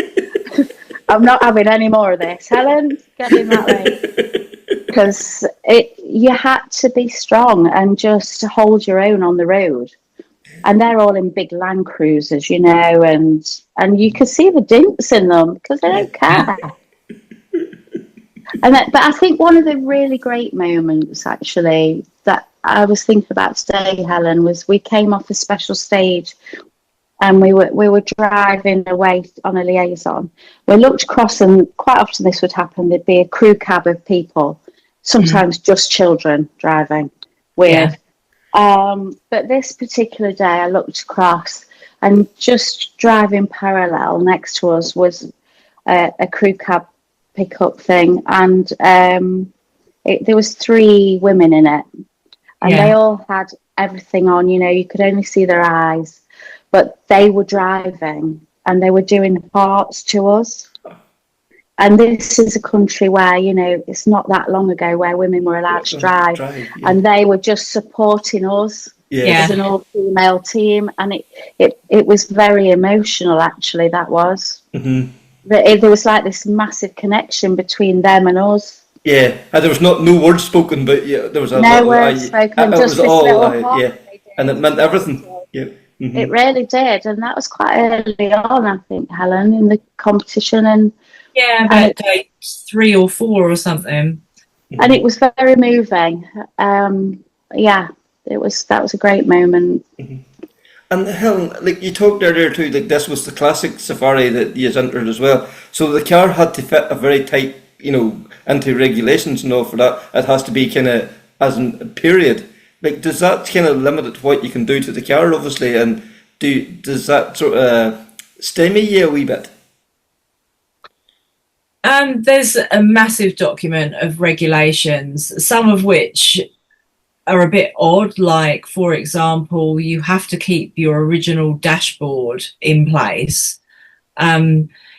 I'm not having any more of this. Helen, get in that way. Because you had to be strong and just hold your own on the road. And they're all in big Land Cruisers, you know, and you can see the dints in them because they don't care. But I think one of the really great moments, actually, that I was thinking about today, Helen, was we came off a special stage and we were driving away on a liaison. We looked across, and quite often this would happen. There'd be a crew cab of people, sometimes just children driving. Weird. Yeah. But this particular day, I looked across, and just driving parallel next to us was a crew cab pickup thing, and there was 3 women in it, and they all had everything on. You know, you could only see their eyes, but they were driving and they were doing hearts to us. And this is a country where, you know, it's not that long ago where women were allowed to drive, and they were just supporting us as an all-female team, and it was very emotional. Actually, that was. Mm-hmm. There was like this massive connection between them and us. Yeah,
and there was no words spoken, but there was
no words spoken. Just this little heart,
and it meant everything. Yeah.
Mm-hmm. It really did, and that was quite early on, I think, Helen, in the competition, and
about day 3 or 4 or something.
And it was very moving. That was a great moment.
Mm-hmm. And Helen, like you talked earlier too, like this was the classic safari that you entered as well. So the car had to fit a very tight, you know, into regulations and all for that. It has to be kind of as in period. Like, does that kind of limit what you can do to the car, obviously, and does that sort of stymie you a wee bit?
There's a massive document of regulations, some of which are a bit odd. Like, for example, you have to keep your original dashboard in place.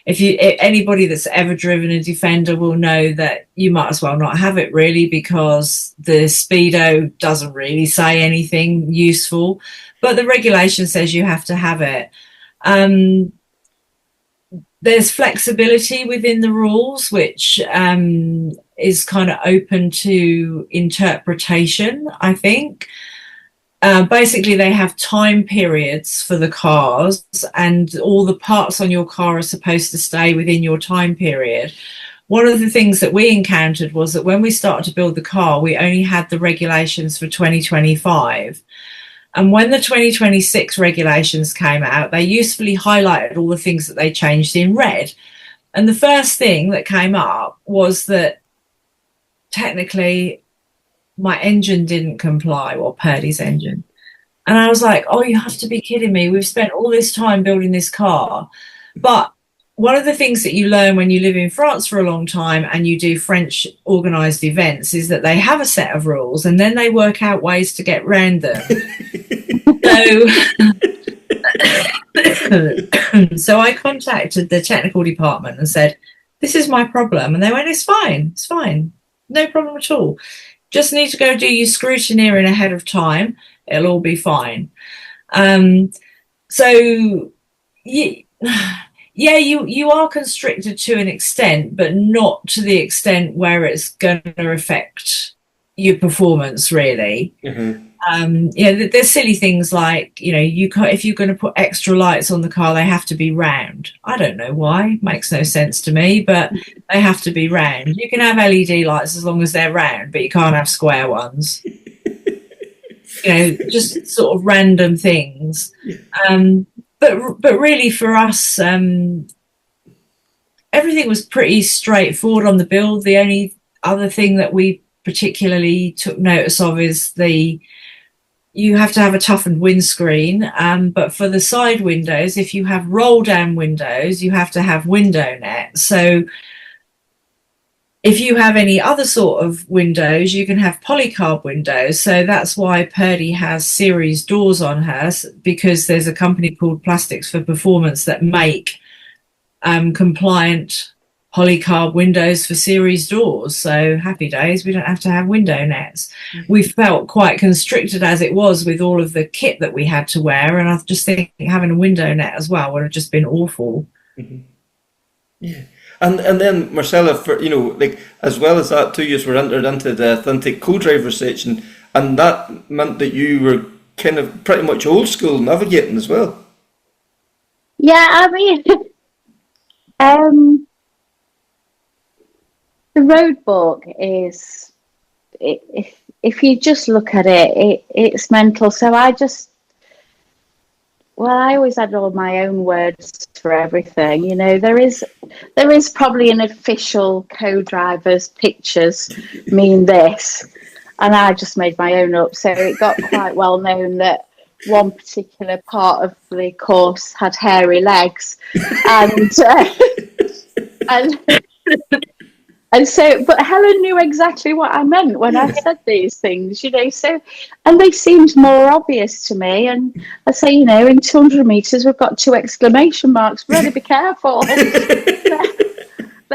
If anybody that's ever driven a Defender will know that you might as well not have it, really, because the speedo doesn't really say anything useful, but the regulation says you have to have it. There's flexibility within the rules, which is kind of open to interpretation, I think. Basically, they have time periods for the cars, and all the parts on your car are supposed to stay within your time period. One of the things that we encountered was that when we started to build the car, we only had the regulations for 2025. And when the 2026 regulations came out, they usefully highlighted all the things that they changed in red. And the first thing that came up was that technically my engine didn't comply, or Purdey's engine. And I was like, oh, you have to be kidding me. We've spent all this time building this car. But one of the things that you learn when you live in France for a long time and you do French organised events is that they have a set of rules and then they work out ways to get around them. So I contacted the technical department and said, this is my problem. And they went, it's fine. No problem at all. Just need to go do your scrutineering ahead of time. It'll all be fine. So you are constricted to an extent, but not to the extent where it's going to affect your performance, really. Mm-hmm. There's silly things like, if you're going to put extra lights on the car, they have to be round. I don't know why. Makes no sense to me, but they have to be round. You can have LED lights as long as they're round, but you can't have square ones. Just sort of random things. But really for us, everything was pretty straightforward on the build. The only other thing that we particularly took notice of is you have to have a toughened windscreen, but for the side windows, if you have roll down windows, you have to have window net. So if you have any other sort of windows, you can have polycarb windows. So that's why Purdey has series doors on hers, because there's a company called Plastics for Performance that make compliant polycarb windows for series doors. So happy days, we don't have to have window nets. We felt quite constricted as it was with all of the kit that we had to wear, and I just think having a window net as well would have just been awful.
Yeah. And then Marcella, for like, as well as that, 2 years were entered into the authentic co-driver section, and that meant that you were kind of pretty much old school navigating as well.
Yeah, I mean, the road book is, if you just look at it, it's mental. So I always had all my own words for everything. There is probably an official co-driver's pictures mean this, and I just made my own up. So it got quite well known that one particular part of the course had hairy legs, and so, but Helen knew exactly what I meant when I said these things, so, and they seemed more obvious to me. And I say, in 200 metres, we've got 2 exclamation marks. Really be careful.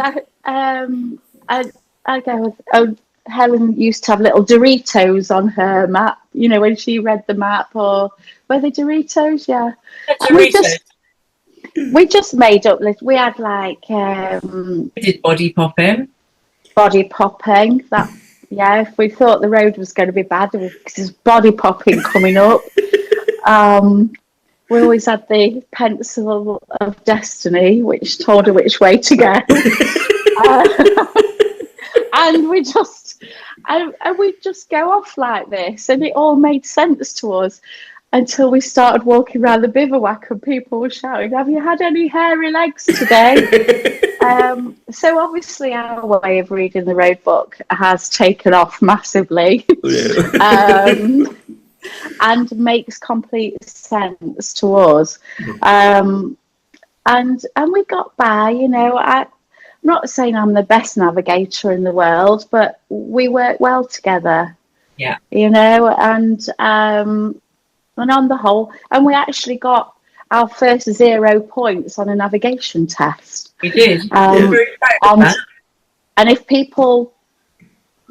I go, Helen used to have little Doritos on her map, when she read the map, or were they Doritos? Yeah.
Doritos.
We just made up, we had
We did body popping.
That, yeah, if we thought the road was going to be bad, there was body popping coming up. We always had the pencil of destiny, which told her which way to go. And we just go off like this, and it all made sense to us until we started walking around the bivouac and people were shouting, "Have you had any hairy legs today?" So obviously our way of reading the road book has taken off massively. And makes complete sense to us. And we got by, I'm not saying I'm the best navigator in the world, but we work well together.
Yeah.
And on the whole, and we actually got our first 0 points on a navigation test.
We did.
And if people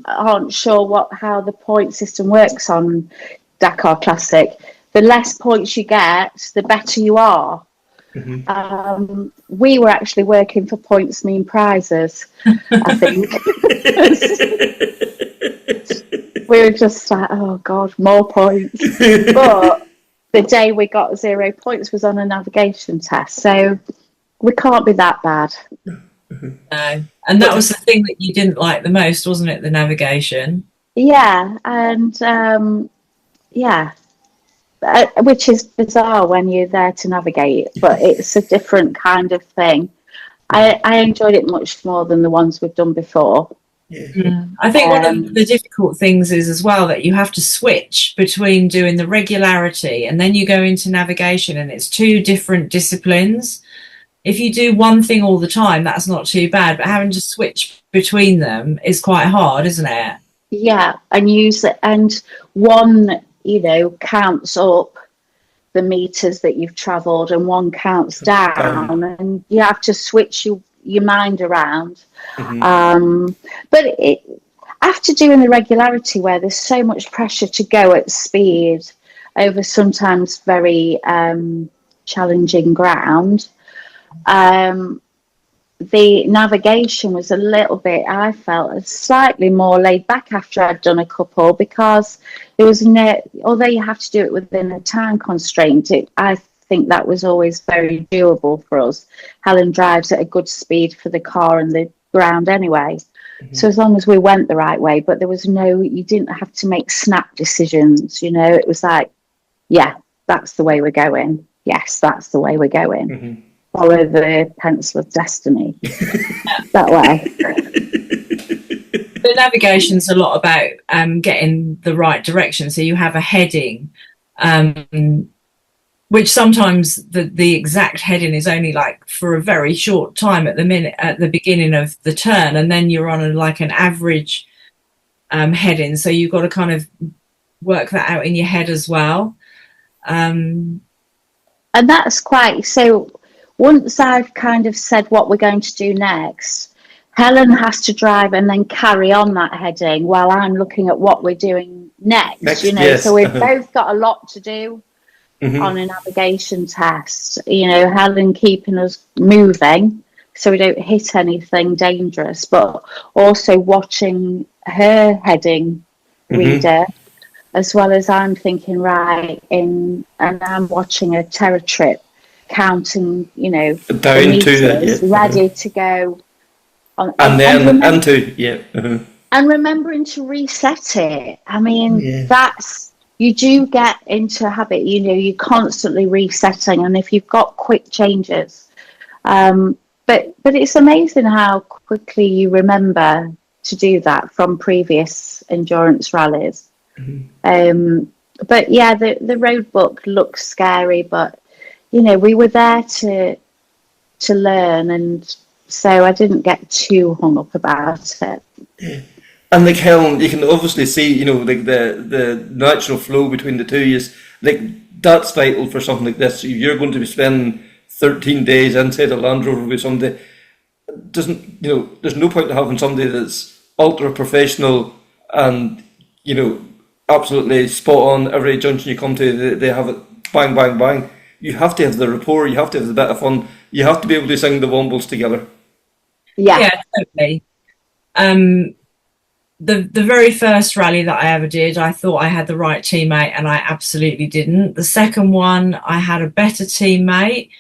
aren't sure how the point system works on Dakar Classic, the less points you get, the better you are. We were actually working for points mean prizes, I think. We were just like, oh God, more points. But the day we got 0 points was on a navigation test, so we can't be that bad.
No, and that was the thing that you didn't like the most, wasn't it? The navigation.
Yeah, and which is bizarre when you're there to navigate, but it's a different kind of thing. I enjoyed it much more than the ones we've done before.
Yeah. I think one of the difficult things is as well that you have to switch between doing the regularity and then you go into navigation, and it's 2 different disciplines. If you do one thing all the time, that's not too bad, but having to switch between them is quite hard, isn't it?
Yeah, and use it, and one, counts up the meters that you've travelled, and one counts down, and you have to switch your mind around. But after doing the regularity, where there's so much pressure to go at speed over sometimes very challenging ground, the navigation was a little bit, I felt, slightly more laid back after I'd done a couple, because there was although you have to do it within a time constraint, I think that was always very doable for us. Helen drives at a good speed for the car and the ground anyway. So as long as we went the right way, but there was you didn't have to make snap decisions, it was like, yeah, that's the way we're going. Yes, that's the way we're going. Follow the pencil of destiny. That way.
The navigation's a lot about getting the right direction. So you have a heading, which sometimes the exact heading is only like for a very short time at the beginning of the turn, and then you're on an average heading, so you've got to kind of work that out in your head as well.
And that's quite so. Once I've kind of said what we're going to do next, Helen has to drive and then carry on that heading while I'm looking at what we're doing next.
Yes.
So we've both got a lot to do on a navigation test. Helen keeping us moving so we don't hit anything dangerous, but also watching her heading reader, as well as I'm thinking, and I'm watching a terror trip, counting,
down
the meters, ready to go on. And remembering to reset it. I mean, you do get into a habit, you're constantly resetting, and if you've got quick changes, but it's amazing how quickly you remember to do that from previous endurance rallies. But yeah, the road book looks scary, but we were there to learn, and so I didn't get too hung up about it.
And like Helen, you can obviously see, like the natural flow between the two is like that's vital for something like this. If you're going to be spending 13 days inside a Land Rover with somebody, there's no point in having somebody that's ultra professional and absolutely spot on every junction you come to. They have it bang bang bang. You have to have the rapport. You have to have the bit of fun. You have to be able to sing the wombles together.
Yeah, totally. The very first rally that I ever did, I thought I had the right teammate, and I absolutely didn't. The second one, I had a better teammate,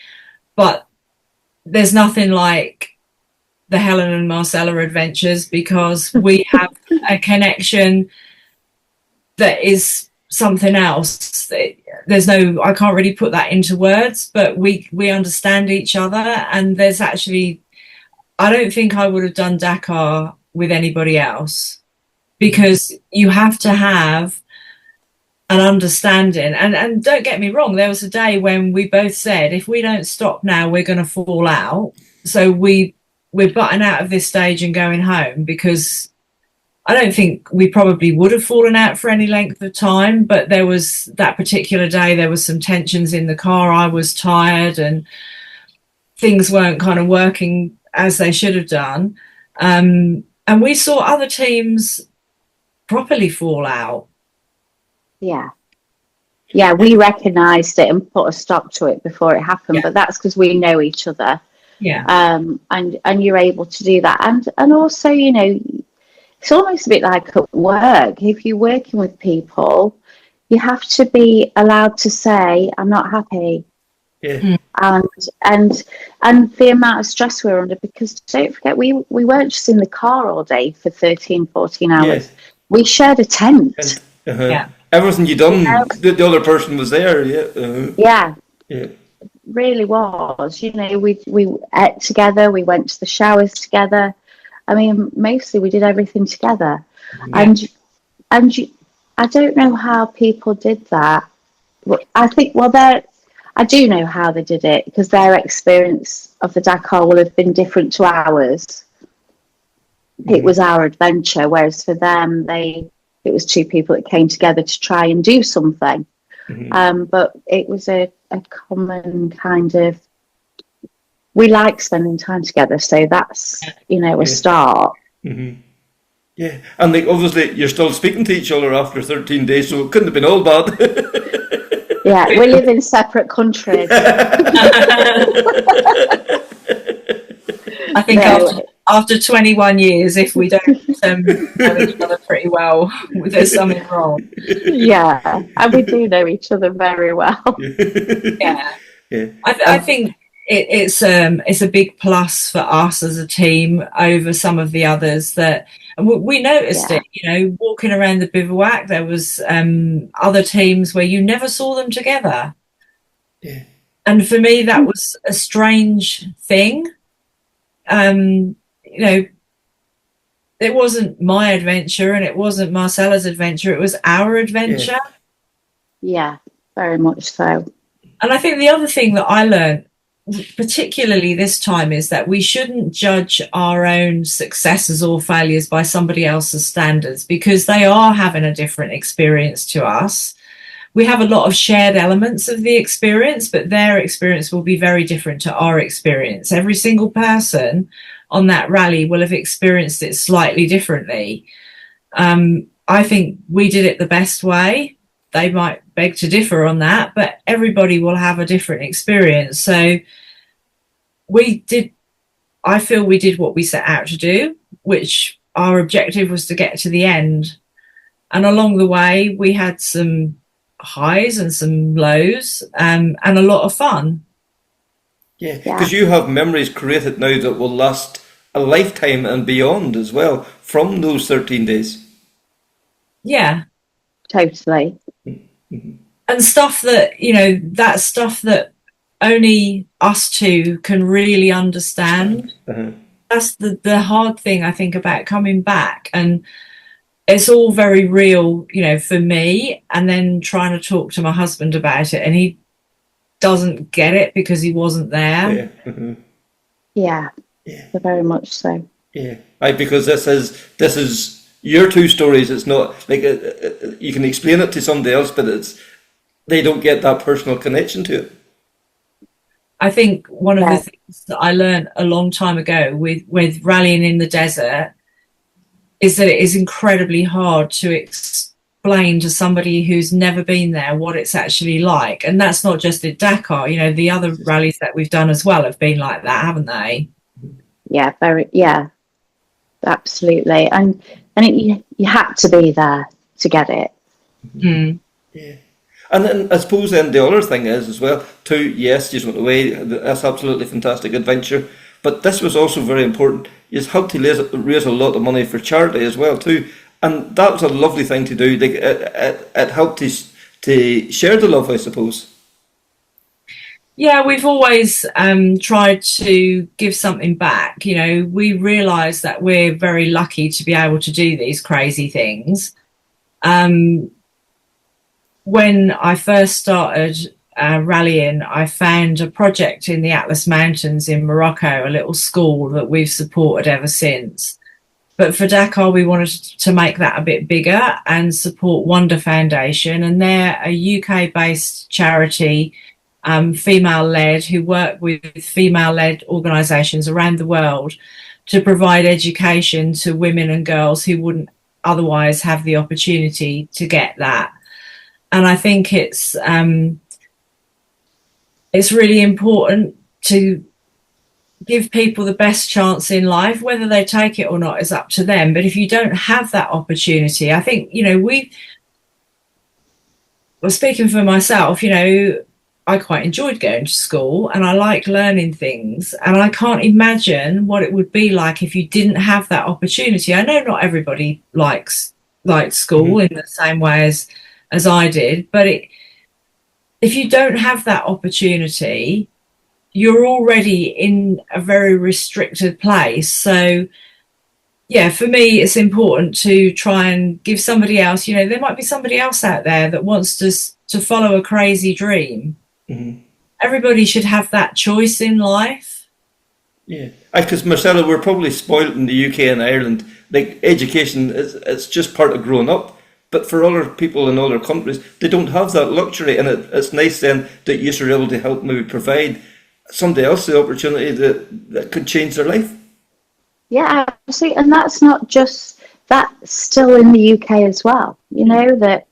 but there's nothing like the Helen and Marcella adventures, because we have a connection that is something else. I can't really put that into words, but we understand each other, and there's actually, I don't think I would have done Dakar with anybody else, because you have to have an understanding. And don't get me wrong, there was a day when we both said, if we don't stop now, we're going to fall out. So we're butting out of this stage and going home, because I don't think we probably would have fallen out for any length of time, but there was that particular day, there was some tensions in the car. I was tired and things weren't kind of working as they should have done. And we saw other teams properly fall out.
Yeah, we recognised it and put a stop to it before it happened, but that's because we know each other. And you're able to do that, and also it's almost a bit like at work. If you're working with people, you have to be allowed to say, I'm not happy. And the amount of stress we're under, because don't forget, we weren't just in the car all day for 13-14 hours. We shared a tent.
Everything you done, the other person was there.
Really was. We ate together, we went to the showers together. I mean, mostly we did everything together. I don't know how people did that. I think, I do know how they did it, because their experience of the Dakar will have been different to ours. It was our adventure, whereas for them, it was two people that came together to try and do something. But it was a common kind of, we like spending time together, so that's a start.
Yeah, and obviously you're still speaking to each other after 13 days, so it couldn't have been all bad.
Yeah, we live in separate countries.
I think after 21 years, if we don't know each other pretty well, there's something wrong.
Yeah, and we do know each other very well.
I think it's a big plus for us as a team over some of the others that we noticed it. Walking around the bivouac, there was other teams where you never saw them together. And for me, that was a strange thing. It wasn't my adventure and it wasn't Marcella's adventure. It was our adventure.
Yeah, very much so.
And I think the other thing that I learned, particularly this time, is that we shouldn't judge our own successes or failures by somebody else's standards, because they are having a different experience to us. We have a lot of shared elements of the experience, but their experience will be very different to our experience. Every single person on that rally will have experienced it slightly differently. I think we did it the best way. They might beg to differ on that, but everybody will have a different experience. So I feel we did what we set out to do, which our objective was to get to the end. And along the way, we had some highs and some lows, and a lot of fun.
Yeah, because you have memories created now that will last a lifetime and beyond as well from those 13 days.
Yeah.
Totally.
And stuff that, that stuff that only us two can really understand. That's the hard thing, I think, about coming back. And it's all very real, for me, and then trying to talk to my husband about it, and he doesn't get it because he wasn't there.
Yeah, very much so.
Yeah, because this is your two stories. It's not like you can explain it to somebody else, but they don't get that personal connection to it.
I think one of the things that I learned a long time ago with rallying in the desert is that it is incredibly hard to explain to somebody who's never been there what it's actually like. And that's not just at Dakar. The other rallies that we've done as well have been like that, haven't they?
Yeah, absolutely. And you had to be there to get it.
Yeah. And then I suppose then the other thing is as well, too, yes, you went away, that's absolutely fantastic adventure, but this was also very important. You helped to raise a lot of money for charity as well too, and that was a lovely thing to do. It helped to share the love, I suppose.
Yeah, we've always tried to give something back. We realise that we're very lucky to be able to do these crazy things. When I first started rallying, I found a project in the Atlas Mountains in Morocco, a little school that we've supported ever since. But for Dakar, we wanted to make that a bit bigger and support Wonder Foundation. And they're a UK-based charity, female-led, who work with female-led organisations around the world to provide education to women and girls who wouldn't otherwise have the opportunity to get that. And I think it's really important to give people the best chance in life. Whether they take it or not is up to them. But if you don't have that opportunity, I think, speaking for myself, I quite enjoyed going to school and I like learning things. And I can't imagine what it would be like if you didn't have that opportunity. I know not everybody likes school in the same way as I did, but if you don't have that opportunity, you're already in a very restricted place. So yeah, for me, it's important to try and give somebody else, there might be somebody else out there that wants to follow a crazy dream. Everybody should have that choice in life.
Yeah, because Marcella, we're probably spoiled in the UK and Ireland. Like education, it's just part of growing up. But for other people in other countries, they don't have that luxury, and it's nice then that you're able to help maybe provide somebody else the opportunity that could change their life.
Yeah, absolutely. And that's not just, that's still in the UK as well. That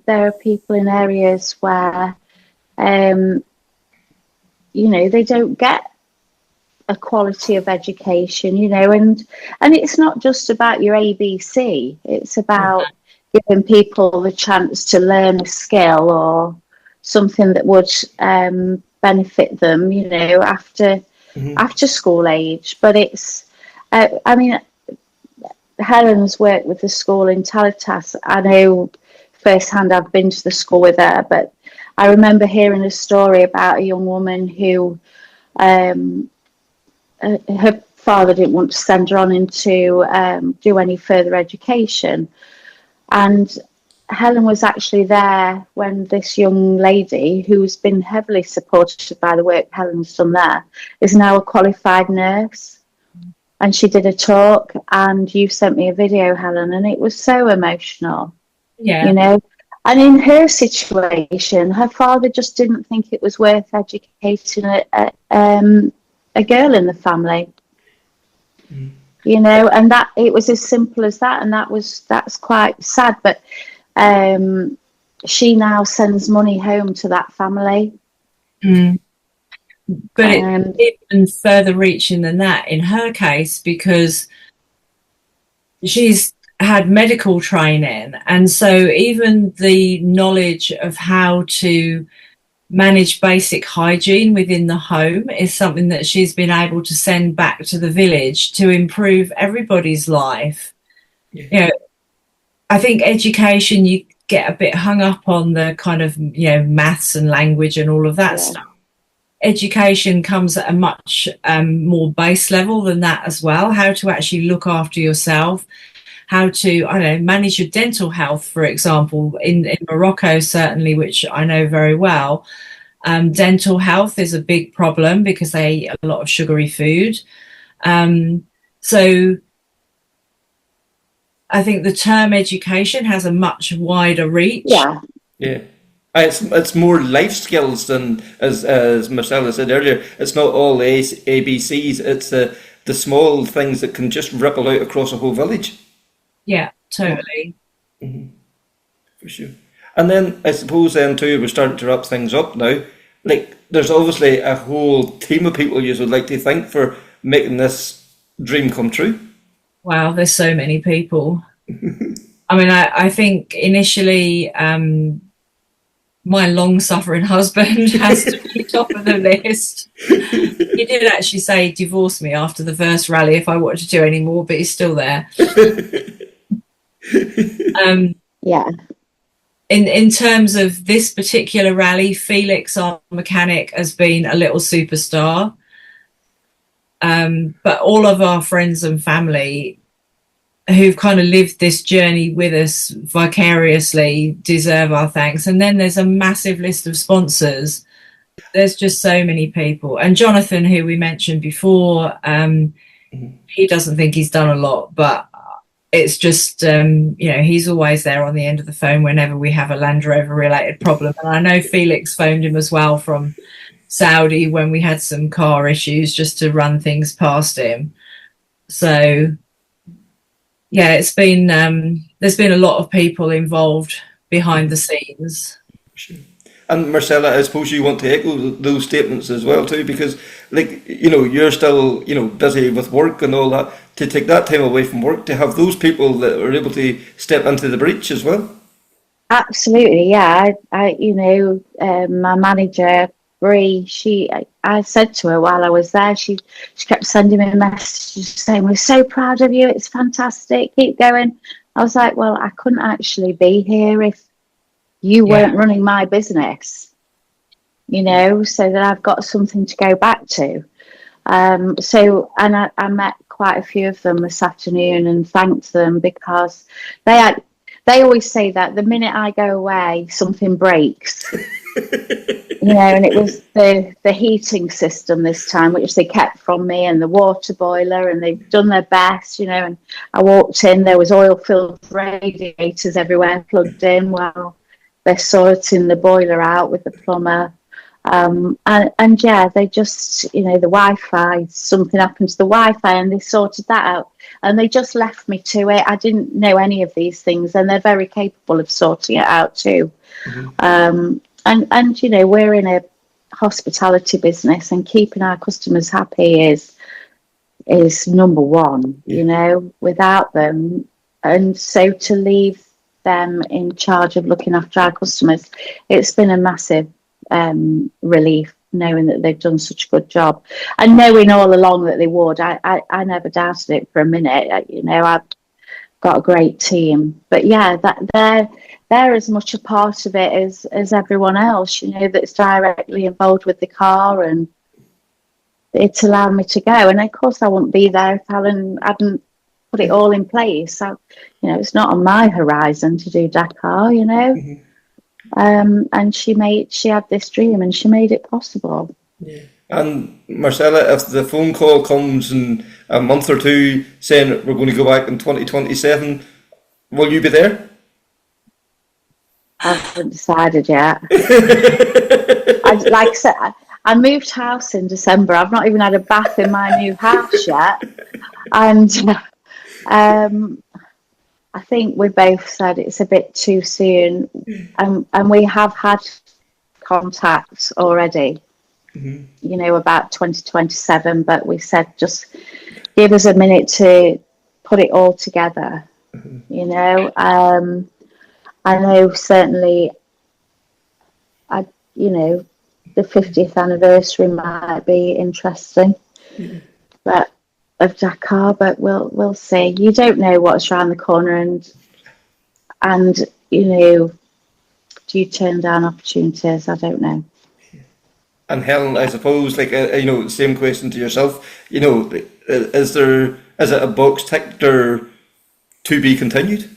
there are people in areas where, they don't get a quality of education, and it's not just about your ABC. It's about giving people the chance to learn a skill or something that would benefit them, after school age. But it's, Helen's worked with the school in Tallatas. I know firsthand, I've been to the school with her, but I remember hearing a story about a young woman who her father didn't want to send her on into do any further education, and Helen was actually there when this young lady, who's been heavily supported by the work Helen's done there, is now a qualified nurse. And she did a talk, and you sent me a video, Helen, and it was so emotional.
Yeah.
You know, and in her situation, her father just didn't think it was worth educating a girl in the family. You know, and that it was as simple as that, and that's quite sad. But she now sends money home to that family.
But it's even further reaching than that in her case, because she's had medical training, and so even the knowledge of how to manage basic hygiene within the home is something that she's been able to send back to the village to improve everybody's life. You know, I think education, you get a bit hung up on the kind of, you know, maths and language and all of that stuff. Education comes at a much more base level than that as well. How to actually look after yourself, how to, I don't know, manage your dental health, for example. In Morocco, certainly, which I know very well, dental health is a big problem because they eat a lot of sugary food. So I think the term education has a much wider reach.
Yeah. It's more life skills than, as Marcella said earlier, it's not all ABCs, it's the small things that can just ripple out across a whole village.
Yeah, totally.
For sure. And then I suppose then too, we're starting to wrap things up now. Like, there's obviously a whole team of people you would like to thank for making this dream come true. Wow,
there's so many people. I mean, I think initially my long-suffering husband has to be top of the list. He did actually say divorce me after the first rally if I wanted to do any more, but he's still there. In terms of this particular rally, Felix, our mechanic, has been a little superstar. But all of our friends and family who've kind of lived this journey with us vicariously deserve our thanks. And then there's a massive list of sponsors. There's just so many people. And Jonathan, who we mentioned before, he doesn't think he's done a lot, but it's just, you know, he's always there on the end of the phone whenever we have a Land Rover related problem. And I know Felix phoned him as well from Saudi when we had some car issues, just to run things past him. So yeah, it's been there's been a lot of people involved behind the scenes.
Sure. And Marcella, I suppose you want to echo those statements as well too, because, like, you know, you're still, you know, busy with work and all that. To take that time away from work, to have those people that are able to step into the breach as well.
Absolutely, yeah. I you know, my manager Bree, I said to her while I was there, she kept sending me messages saying, "We're so proud of you. It's fantastic. Keep going." I was like, "Well, I couldn't actually be here if you weren't running my business, you know, so that I've got something to go back to." So, and I met quite a few of them this afternoon and thanked them, because they always say that the minute I go away, something breaks. You know, and it was the heating system this time, which they kept from me, and the water boiler, and they've done their best, you know. And I walked in, there was oil-filled radiators everywhere plugged in while they're sorting the boiler out with the plumber. And yeah, they just, you know, the Wi-Fi, something happened to the Wi-Fi and they sorted that out. And they just left me to it. I didn't know any of these things, and they're very capable of sorting it out too. And you know, we're in a hospitality business, and keeping our customers happy is number one, you know, without them. And so to leave them in charge of looking after our customers, it's been a massive relief, knowing that they've done such a good job, and knowing all along that they would. I never doubted it for a minute. You know, I've got a great team, but yeah, that they're as much a part of it as everyone else, you know, that's directly involved with the car, and it's allowed me to go. And of course I wouldn't be there if Helen hadn't put it all in place. So, it's not on my horizon to do Dakar, and she had this dream and she made it possible.
Yeah. And Marcella, if the phone call comes in a month or two saying we're going to go back in 2027, will you be there?
I haven't decided yet. Like I said, I moved house in December. I've not even had a bath in my new house yet. And I think we both said it's a bit too soon. And we have had contacts already, about 2027. But we said just give us a minute to put it all together, I know certainly, the 50th anniversary might be interesting, but of Dakar. But we'll see. You don't know what's around the corner, and do you turn down opportunities? I don't know.
And Helen, I suppose, same question to yourself. Is it a box ticked or to be continued?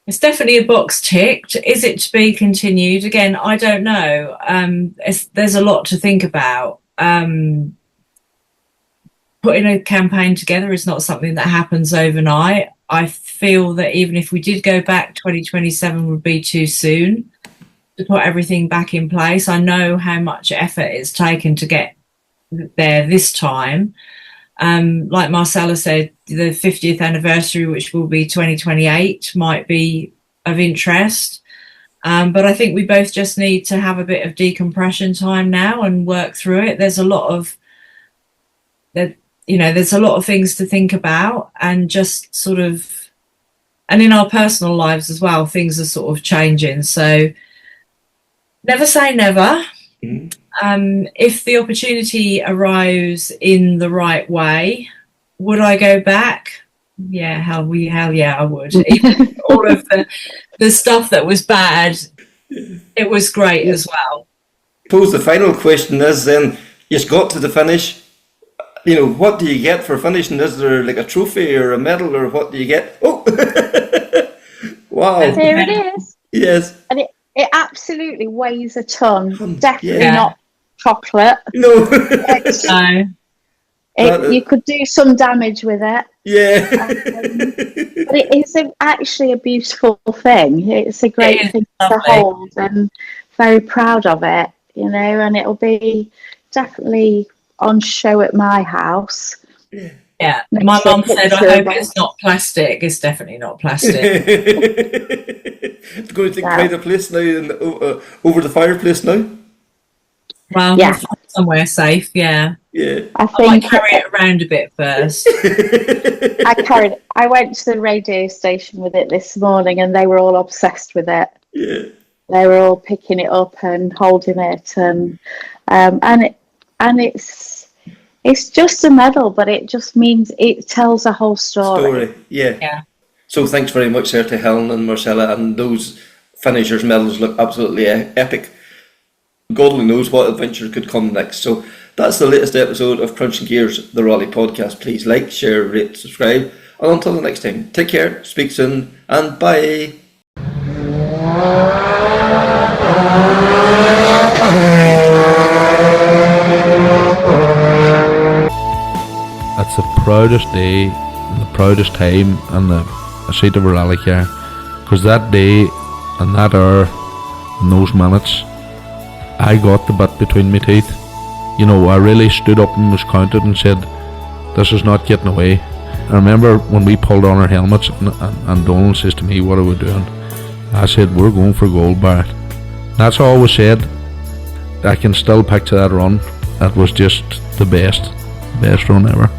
It's definitely a box ticked. Is it to be continued? Again, I don't know. There's a lot to think about. Putting a campaign together is not something that happens overnight. I feel that even if we did go back, 2027 would be too soon to put everything back in place. I know how much effort it's taken to get there this time. Like Marcella said, the 50th anniversary, which will be 2028, might be of interest. But I think we both just need to have a bit of decompression time now and work through it. There's a lot of things to think about, and just sort of, and in our personal lives as well, things are sort of changing. So never say never. If the opportunity arose in the right way, would I go back? Yeah, hell yeah, I would. Even all of the stuff that was bad, it was great as well.
I suppose the final question is then, you've got to the finish. What do you get for finishing? Is there like a trophy or a medal, or what do you get? Oh, wow!
Here it is.
Yes,
and it absolutely weighs a ton. Definitely not chocolate.
No.
You could do some damage with it.
Yeah.
But it is actually a beautiful thing. It's a great thing to hold, and very proud of it, and it'll be definitely on show at my house.
Yeah. My mum said, I hope it's not plastic. It's definitely not plastic.
It's going to take quite a place now, and over the fireplace now.
Well, we'll find somewhere safe, yeah.
Yeah.
I
might carry it around a bit first.
I went to the radio station with it this morning, and they were all obsessed with it.
Yeah.
They were all picking it up and holding it, and it's just a medal, but it just means it tells a whole story.
Yeah. So thanks very much there to Helen and Marcella, and those finishers' medals look absolutely epic. God only knows what adventure could come next. So that's the latest episode of Krunching Gears, the Rally podcast. Please like, share, rate, subscribe, and until the next time, take care, speak soon, and bye.
That's the proudest day and the proudest time and the seat of a rally car, because that day and that hour and those minutes, I got the bit between my teeth. I really stood up and was counted and said, this is not getting away. I remember when we pulled on our helmets and Donald says to me, what are we doing? I said, we're going for gold, Barrett. That's all we said. I can still picture that run. That was just the best run ever.